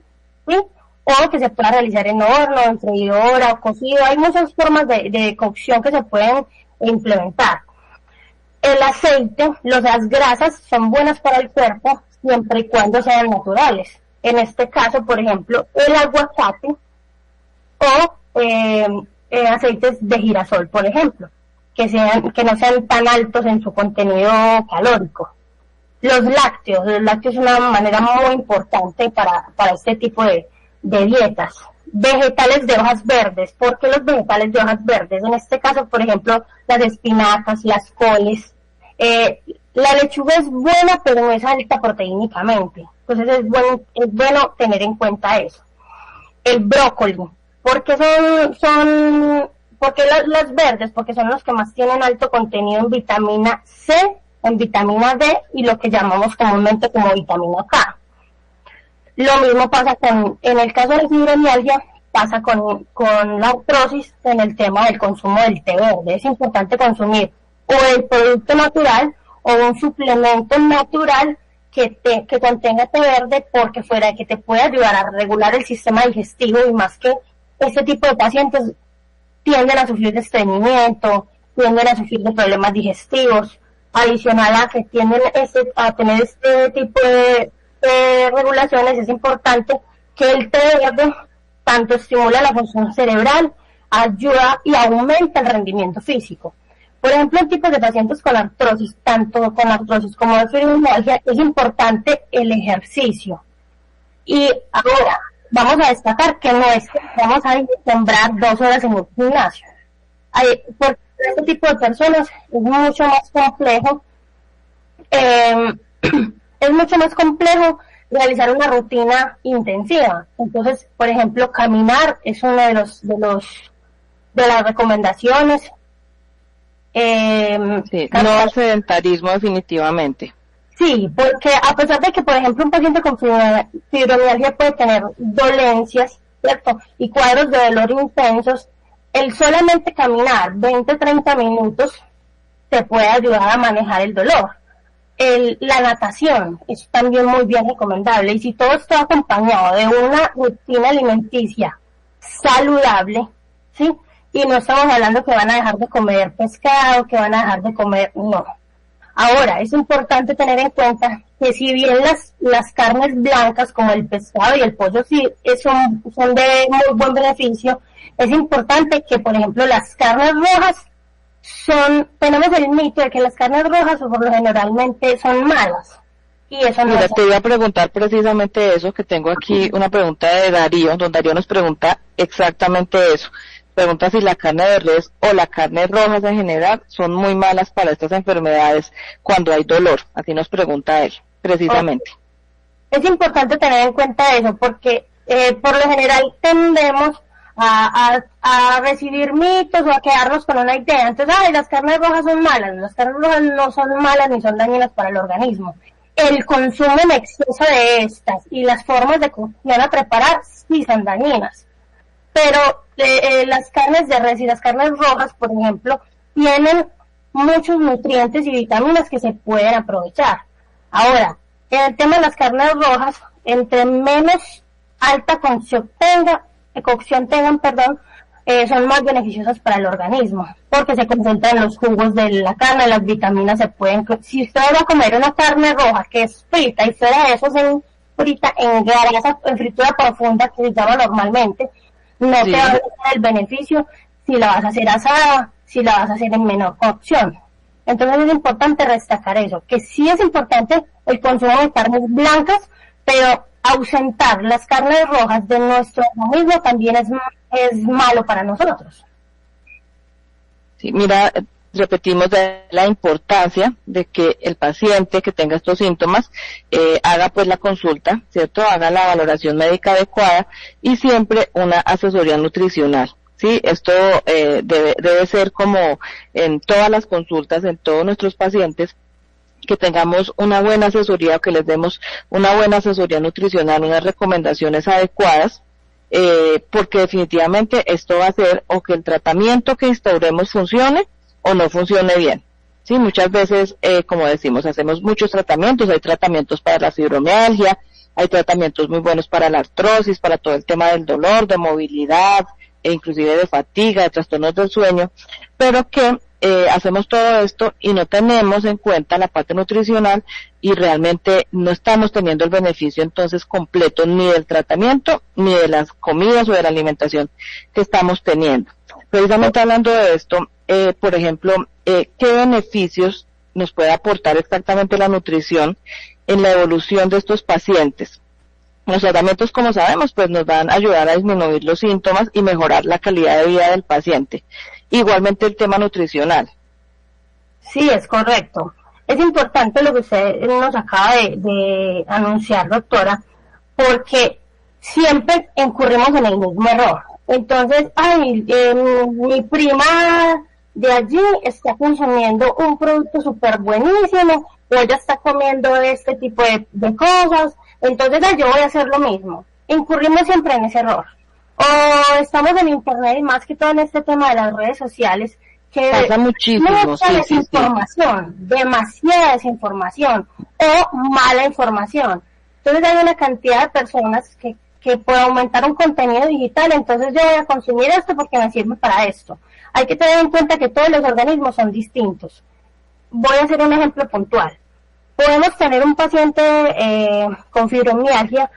¿sí? O que se pueda realizar en horno, en freidora o cocido. Hay muchas formas de cocción que se pueden implementar. El aceite, las grasas son buenas para el cuerpo siempre y cuando sean naturales. En este caso, por ejemplo, el aguacate o aceites de girasol, por ejemplo, que no sean tan altos en su contenido calórico. Los lácteos es una manera muy importante para este tipo de dietas. Vegetales de hojas verdes. ¿Por qué los vegetales de hojas verdes? En este caso, por ejemplo, las espinacas, las coles. La lechuga es buena, pero no es alta proteínicamente. Entonces es bueno tener en cuenta eso. El brócoli. ¿Por qué ¿por qué las verdes? Porque son los que más tienen alto contenido en vitamina C, en vitamina D y lo que llamamos comúnmente como vitamina K. Lo mismo pasa en el caso de la fibromialgia, pasa con la artrosis en el tema del consumo del té verde. Es importante consumir o el producto natural o un suplemento natural que contenga té verde, porque fuera de que te puede ayudar a regular el sistema digestivo, y más que este tipo de pacientes tienden a sufrir de estreñimiento, tienden a sufrir de problemas digestivos, adicional a que tienden a tener este tipo de regulaciones. Es importante que el té verde tanto estimula la función cerebral, ayuda y aumenta el rendimiento físico. Por ejemplo, en tipos de pacientes con artrosis, tanto con artrosis como de fibromialgia, es importante el ejercicio. Y ahora, vamos a destacar que no es que vamos a sembrar 2 horas en un gimnasio. Porque este tipo de personas es mucho más complejo, realizar una rutina intensiva. Entonces, por ejemplo, caminar es uno de las recomendaciones. Sí, no al sedentarismo definitivamente. Sí, porque a pesar de que, por ejemplo, un paciente con fibromialgia puede tener dolencias, ¿cierto? Y cuadros de dolor intensos, el solamente caminar 20-30 minutos te puede ayudar a manejar el dolor. La natación es también muy bien recomendable, y si todo está acompañado de una rutina alimenticia saludable, ¿sí? Y no estamos hablando que van a dejar de comer pescado, que van a dejar de comer, no. Ahora, es importante tener en cuenta que si bien las carnes blancas como el pescado y el pollo sí son de muy buen beneficio, es importante que, por ejemplo, las carnes rojas tenemos el mito de que las carnes rojas por lo generalmente son malas. Y eso no. Mira, te iba a preguntar precisamente eso, que tengo aquí una pregunta de Darío, donde Darío nos pregunta exactamente eso. Pregunta si la carne de res o la carne roja en general son muy malas para estas enfermedades cuando hay dolor. Así nos pregunta él, precisamente. Es importante tener en cuenta eso, porque por lo general tendemos a recibir mitos o a quedarnos con una idea. Entonces, las carnes rojas son malas. Las carnes rojas no son malas ni son dañinas para el organismo. el consumo en exceso de estas y las formas de cocción a preparar sí son dañinas. Pero las carnes de res y las carnes rojas, por ejemplo, tienen muchos nutrientes y vitaminas que se pueden aprovechar. Ahora, en el tema de las carnes rojas, entre menos alta cocción tengan, son más beneficiosas para el organismo, porque se concentran en los jugos de la carne, las vitaminas se pueden... Si usted va a comer una carne roja que es frita y fuera de eso es frita en grasa, en fritura profunda que se llama normalmente, no te va a dar el beneficio si la vas a hacer asada, si la vas a hacer en menor cocción. Entonces es importante destacar eso, que sí es importante el consumo de carnes blancas, pero ausentar las carnes rojas de nuestro organismo también es malo para nosotros. Sí, mira, repetimos de la importancia de que el paciente que tenga estos síntomas haga pues la consulta, ¿cierto? Haga la valoración médica adecuada y siempre una asesoría nutricional. Sí, esto debe ser como en todas las consultas, en todos nuestros pacientes, que tengamos una buena asesoría o que les demos una buena asesoría nutricional, unas recomendaciones adecuadas, porque definitivamente esto va a hacer o que el tratamiento que instauremos funcione o no funcione bien. Sí, muchas veces, como decimos, hacemos muchos tratamientos, hay tratamientos para la fibromialgia, hay tratamientos muy buenos para la artrosis, para todo el tema del dolor, de movilidad, e inclusive de fatiga, de trastornos del sueño, pero que hacemos todo esto y no tenemos en cuenta la parte nutricional y realmente no estamos teniendo el beneficio entonces completo ni del tratamiento ni de las comidas o de la alimentación que estamos teniendo. Precisamente hablando de esto, por ejemplo, ¿qué beneficios nos puede aportar exactamente la nutrición en la evolución de estos pacientes? Los tratamientos, como sabemos, pues nos van a ayudar a disminuir los síntomas y mejorar la calidad de vida del paciente. Igualmente el tema nutricional. Sí, es correcto. Es importante lo que usted nos acaba de anunciar, doctora, porque siempre incurrimos en el mismo error. Entonces, mi prima de allí está consumiendo un producto súper buenísimo, o ella está comiendo este tipo de cosas, entonces yo voy a hacer lo mismo. Incurrimos siempre en ese error. O estamos en internet y más que todo en este tema de las redes sociales, que pasa muchísimo, mucha desinformación, demasiada desinformación o mala información. Entonces hay una cantidad de personas que por aumentar un contenido digital, entonces yo voy a consumir esto porque me sirve para esto. Hay que tener en cuenta que todos los organismos son distintos. Voy a hacer un ejemplo puntual. Podemos tener un paciente con fibromialgia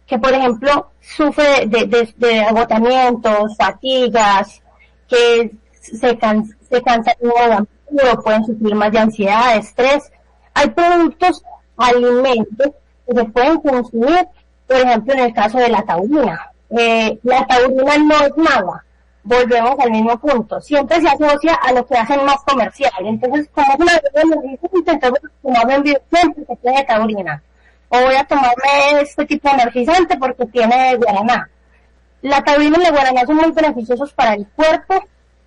que, por ejemplo, sufre de agotamientos, fatigas, que se cansa muy rápido, pueden sufrir más de ansiedad, de estrés. Hay productos, alimentos que se pueden consumir, por ejemplo, en el caso de la taurina. La taurina no es nada. Volvemos al mismo punto. Siempre se asocia a lo que hacen más comercial. Entonces, como es una bebida energizante, entonces tomarme en siempre que tiene taurina. O voy a tomarme este tipo de energizante porque tiene guaraná. La taurina y la guaraná son muy beneficiosos para el cuerpo,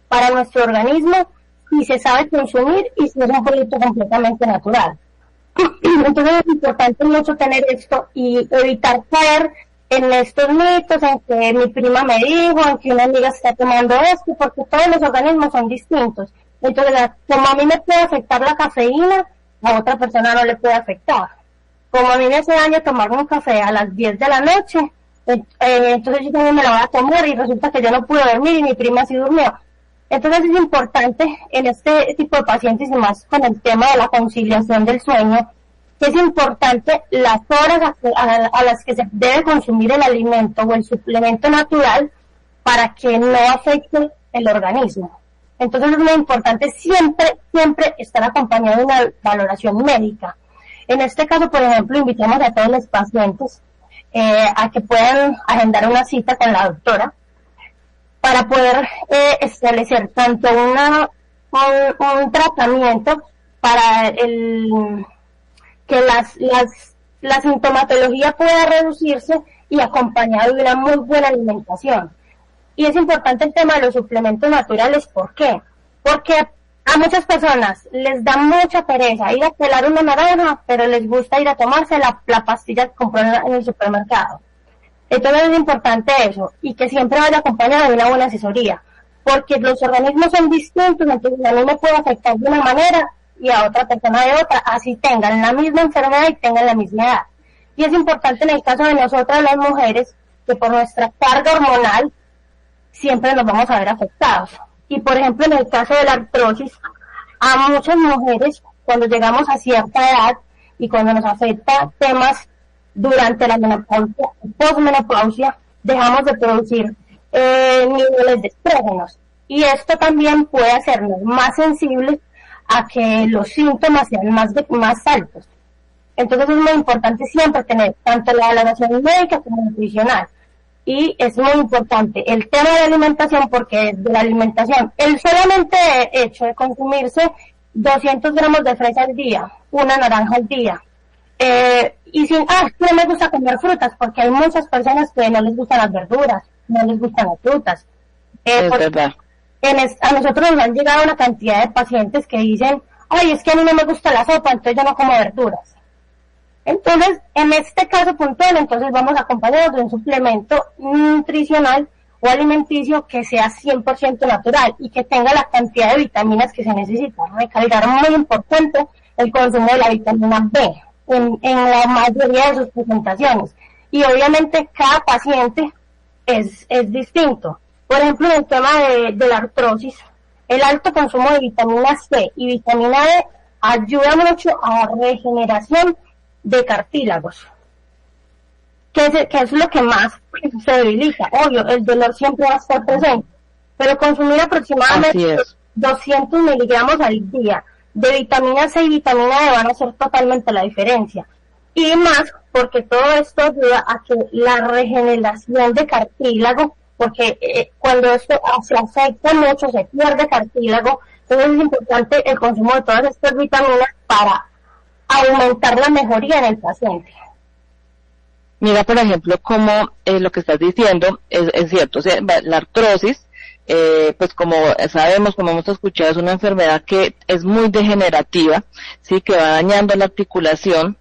para nuestro organismo, y se sabe consumir y si es un producto completamente natural. Entonces es importante mucho tener esto y evitar caer en estos mitos, en que mi prima me dijo, en que una amiga está tomando esto, porque todos los organismos son distintos. Entonces, como a mí me puede afectar la cafeína, a otra persona no le puede afectar. Como a mí me hace daño tomarme un café a las 10 de la noche, entonces yo también me lo voy a tomar y resulta que yo no pude dormir y mi prima sí durmió. Entonces es importante en este tipo de pacientes y más con el tema de la conciliación del sueño, que es importante las horas a las que se debe consumir el alimento o el suplemento natural para que no afecte el organismo. Entonces es muy importante siempre estar acompañado de una valoración médica. En este caso, por ejemplo, invitamos a todos los pacientes a que puedan agendar una cita con la doctora para poder establecer tanto un tratamiento para que la sintomatología pueda reducirse y acompañado de una muy buena alimentación. Y es importante el tema de los suplementos naturales. ¿Por qué? Porque A muchas personas les da mucha pereza ir a pelar una naranja, pero les gusta ir a tomarse la pastilla que compró en el supermercado. Entonces es importante eso, y que siempre vaya acompañado de una buena asesoría, porque los organismos son distintos, entonces a mí me puede afectar de una manera y a otra persona de otra, así tengan la misma enfermedad y tengan la misma edad. Y es importante en el caso de nosotras las mujeres, que por nuestra carga hormonal siempre nos vamos a ver afectados. Y por ejemplo, en el caso de la artrosis, a muchas mujeres, cuando llegamos a cierta edad y cuando nos afecta temas durante la menopausia, posmenopausia, dejamos de producir niveles de estrógenos. Y esto también puede hacernos más sensibles a que los síntomas sean más altos. Entonces es muy importante siempre tener tanto la valoración médica como nutricional. Y es muy importante el tema de la alimentación, porque de la alimentación, el solamente hecho de consumirse 200 gramos de fresa al día, una naranja al día, y sin, no me gusta comer frutas, porque hay muchas personas que no les gustan las verduras, no les gustan las frutas. Es verdad. A nosotros nos han llegado una cantidad de pacientes que dicen, ay, es que a mí no me gusta la sopa, entonces yo no como verduras. Entonces, en este caso puntual, entonces vamos acompañados de un suplemento nutricional o alimenticio que sea 100% natural y que tenga la cantidad de vitaminas que se necesitan. Recalcar muy importante el consumo de la vitamina B en la mayoría de sus presentaciones. Y obviamente cada paciente es distinto. Por ejemplo, en el tema de la artrosis, el alto consumo de vitamina C y vitamina D ayuda mucho a la regeneración de cartílagos, que es lo que más se debilita. Obvio, el dolor siempre va a estar presente, pero consumir aproximadamente 200 miligramos al día de vitamina C y vitamina D van a hacer totalmente la diferencia. Y más porque todo esto ayuda a que la regeneración de cartílago, porque cuando esto se afecta mucho, se pierde cartílago, entonces es importante el consumo de todas estas vitaminas para aumentar la mejoría en el paciente. Mira, por ejemplo, como lo que estás diciendo es cierto, o sea, la artrosis, pues como sabemos, como hemos escuchado, es una enfermedad que es muy degenerativa, sí, que va dañando la articulación,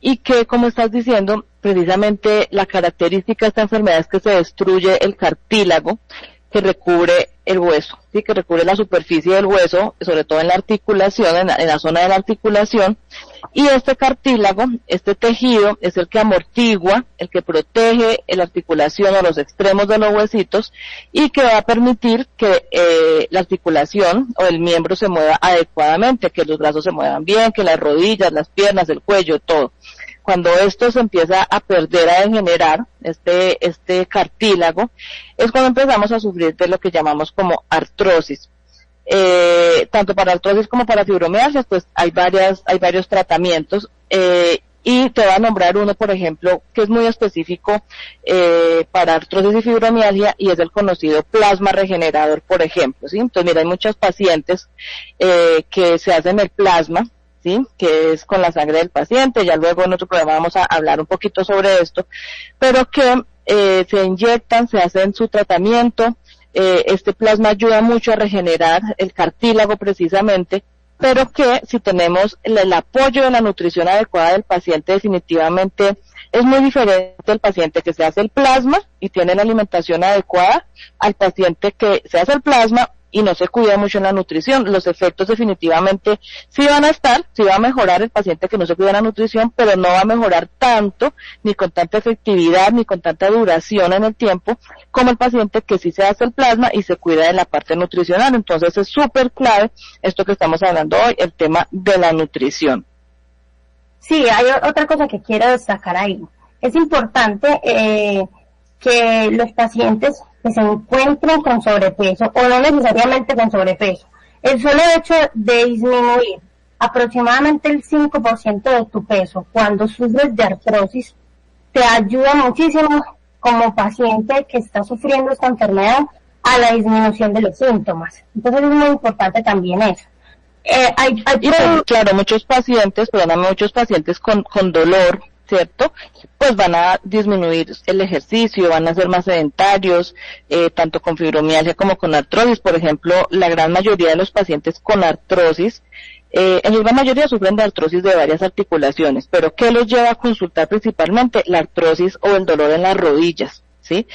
y que, como estás diciendo, precisamente la característica de esta enfermedad es que se destruye el cartílago que recubre el hueso, sí, que recubre la superficie del hueso, sobre todo en la articulación, en la zona de la articulación, y este cartílago, este tejido, es el que amortigua, el que protege la articulación o los extremos de los huesitos, y que va a permitir que la articulación o el miembro se mueva adecuadamente, que los brazos se muevan bien, que las rodillas, las piernas, el cuello, todo. Cuando esto se empieza a perder, a degenerar, este cartílago, es cuando empezamos a sufrir de lo que llamamos como artrosis. Tanto para artrosis como para fibromialgia, pues hay varios tratamientos, y te voy a nombrar uno, por ejemplo, que es muy específico para artrosis y fibromialgia, y es el conocido plasma regenerador, por ejemplo, ¿sí? Entonces, mira, hay muchos pacientes que se hacen el plasma, ¿sí? Que es con la sangre del paciente, ya luego en otro programa vamos a hablar un poquito sobre esto, pero que se inyectan, se hacen su tratamiento, este plasma ayuda mucho a regenerar el cartílago precisamente, pero que si tenemos el apoyo de la nutrición adecuada del paciente, definitivamente es muy diferente el paciente que se hace el plasma y tiene la alimentación adecuada al paciente que se hace el plasma y no se cuida mucho en la nutrición. Los efectos definitivamente sí van a estar, sí va a mejorar el paciente que no se cuida en la nutrición, pero no va a mejorar tanto, ni con tanta efectividad, ni con tanta duración en el tiempo, como el paciente que sí se hace el plasma y se cuida de la parte nutricional. Entonces es súper clave esto que estamos hablando hoy, el tema de la nutrición. Sí, hay otra cosa que quiero destacar ahí. Es importante que los pacientes que se encuentren con sobrepeso, o no necesariamente con sobrepeso, el solo hecho de disminuir aproximadamente el 5% de tu peso cuando sufres de artrosis, te ayuda muchísimo como paciente que está sufriendo esta enfermedad a la disminución de los síntomas. Entonces es muy importante también eso. Claro, muchos pacientes con dolor, ¿cierto? Pues van a disminuir el ejercicio, van a ser más sedentarios, tanto con fibromialgia como con artrosis. Por ejemplo, la gran mayoría de los pacientes con artrosis, en la gran mayoría sufren de artrosis de varias articulaciones, pero ¿qué los lleva a consultar principalmente? La artrosis o el dolor en las rodillas, ¿sí?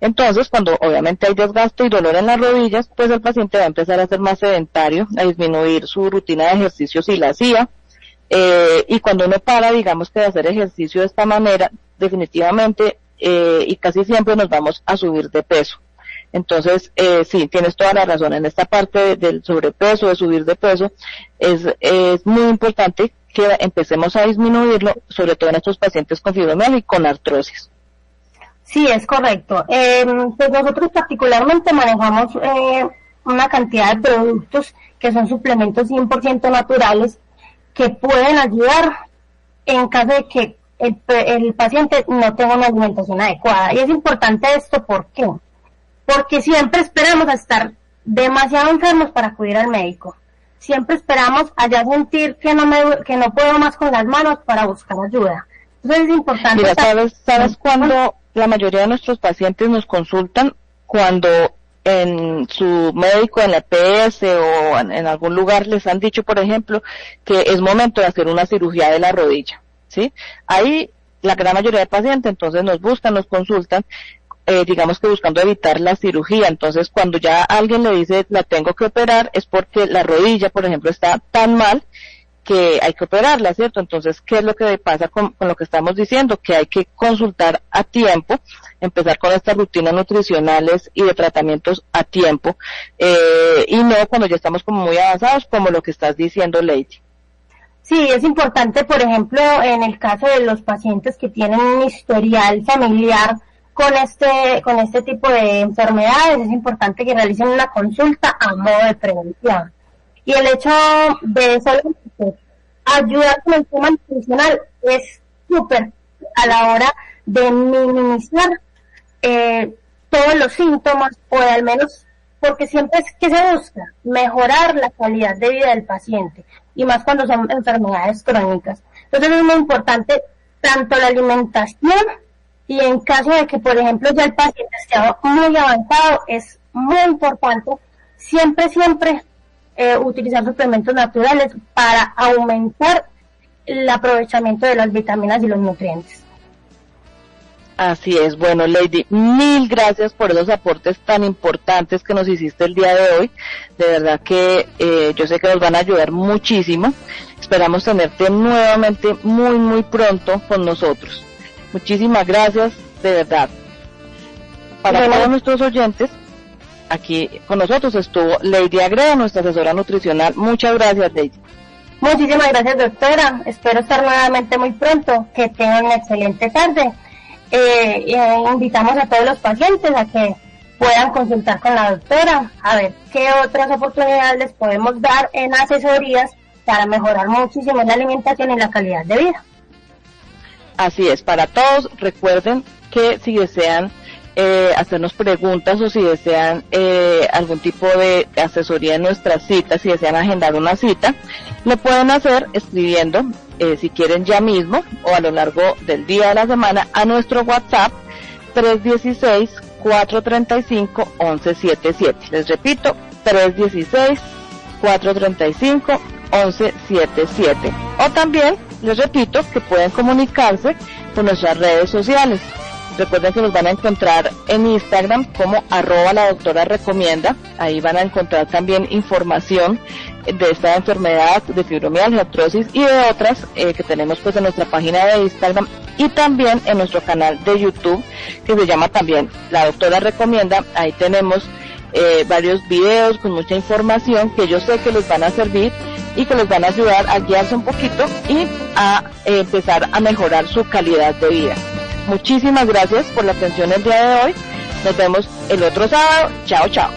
Entonces, cuando obviamente hay desgaste y dolor en las rodillas, pues el paciente va a empezar a ser más sedentario, a disminuir su rutina de ejercicio si la hacía, y cuando uno para, digamos que de hacer ejercicio de esta manera, definitivamente y casi siempre nos vamos a subir de peso. Entonces, sí, tienes toda la razón, en esta parte del sobrepeso, de subir de peso, es muy importante que empecemos a disminuirlo, sobre todo en estos pacientes con fibromialgia y con artrosis. Sí, es correcto. Pues nosotros particularmente manejamos una cantidad de productos que son suplementos 100% naturales que pueden ayudar en caso de que el paciente no tenga una alimentación adecuada. Y es importante esto, ¿por qué? Porque siempre esperamos a estar demasiado enfermos para acudir al médico. Siempre esperamos a ya sentir que no puedo más con las manos para buscar ayuda. Entonces es importante... Mira, ¿sabes cuándo la mayoría de nuestros pacientes nos consultan? Cuando en su médico, en la EPS o en algún lugar les han dicho, por ejemplo, que es momento de hacer una cirugía de la rodilla, ¿sí? Ahí la gran mayoría de pacientes entonces nos buscan, nos consultan, digamos que buscando evitar la cirugía. Entonces cuando ya alguien le dice la tengo que operar es porque la rodilla, por ejemplo, está tan mal que hay que operarla, ¿cierto? Entonces, ¿qué es lo que pasa con lo que estamos diciendo? Que hay que consultar a tiempo, empezar con estas rutinas nutricionales y de tratamientos a tiempo, y no cuando ya estamos como muy avanzados, como lo que estás diciendo, Lady. Sí, es importante, por ejemplo, en el caso de los pacientes que tienen un historial familiar con este tipo de enfermedades, es importante que realicen una consulta a modo de prevención. Y el hecho de solamente ayudar con el tema nutricional es súper a la hora de minimizar todos los síntomas, o al menos, porque siempre es que se busca mejorar la calidad de vida del paciente, y más cuando son enfermedades crónicas. Entonces es muy importante tanto la alimentación, y en caso de que, por ejemplo, ya el paciente esté muy avanzado, es muy importante siempre utilizar suplementos naturales para aumentar el aprovechamiento de las vitaminas y los nutrientes. Así es. Bueno, Lady, mil gracias por esos aportes tan importantes que nos hiciste el día de hoy. De verdad que yo sé que nos van a ayudar muchísimo. Esperamos tenerte nuevamente muy, muy pronto con nosotros. Muchísimas gracias, de verdad. Para todos nuestros oyentes, aquí con nosotros estuvo Lady Agreda, nuestra asesora nutricional. Muchas gracias, Lady. Muchísimas gracias, doctora. Espero estar nuevamente muy pronto. Que tengan una excelente tarde. Invitamos a todos los pacientes a que puedan consultar con la doctora, a ver qué otras oportunidades les podemos dar en asesorías para mejorar muchísimo la alimentación y la calidad de vida. Así es, para todos, recuerden que si desean hacernos preguntas o si desean algún tipo de asesoría en nuestras citas, si desean agendar una cita, lo pueden hacer escribiendo, si quieren ya mismo o a lo largo del día de la semana, a nuestro WhatsApp 316-435-1177. Les repito, 316-435-1177. O también les repito que pueden comunicarse con nuestras redes sociales. Recuerden que nos van a encontrar en Instagram como @ladoctorarecomienda. Ahí van a encontrar también información de esta enfermedad de fibromialgia, artrosis y de otras que tenemos pues en nuestra página de Instagram y también en nuestro canal de YouTube, que se llama también La Doctora Recomienda. Ahí tenemos varios videos con mucha información que yo sé que les van a servir y que les van a ayudar a guiarse un poquito y a empezar a mejorar su calidad de vida. Muchísimas gracias por la atención el día de hoy. Nos vemos el otro sábado. Chao, chao.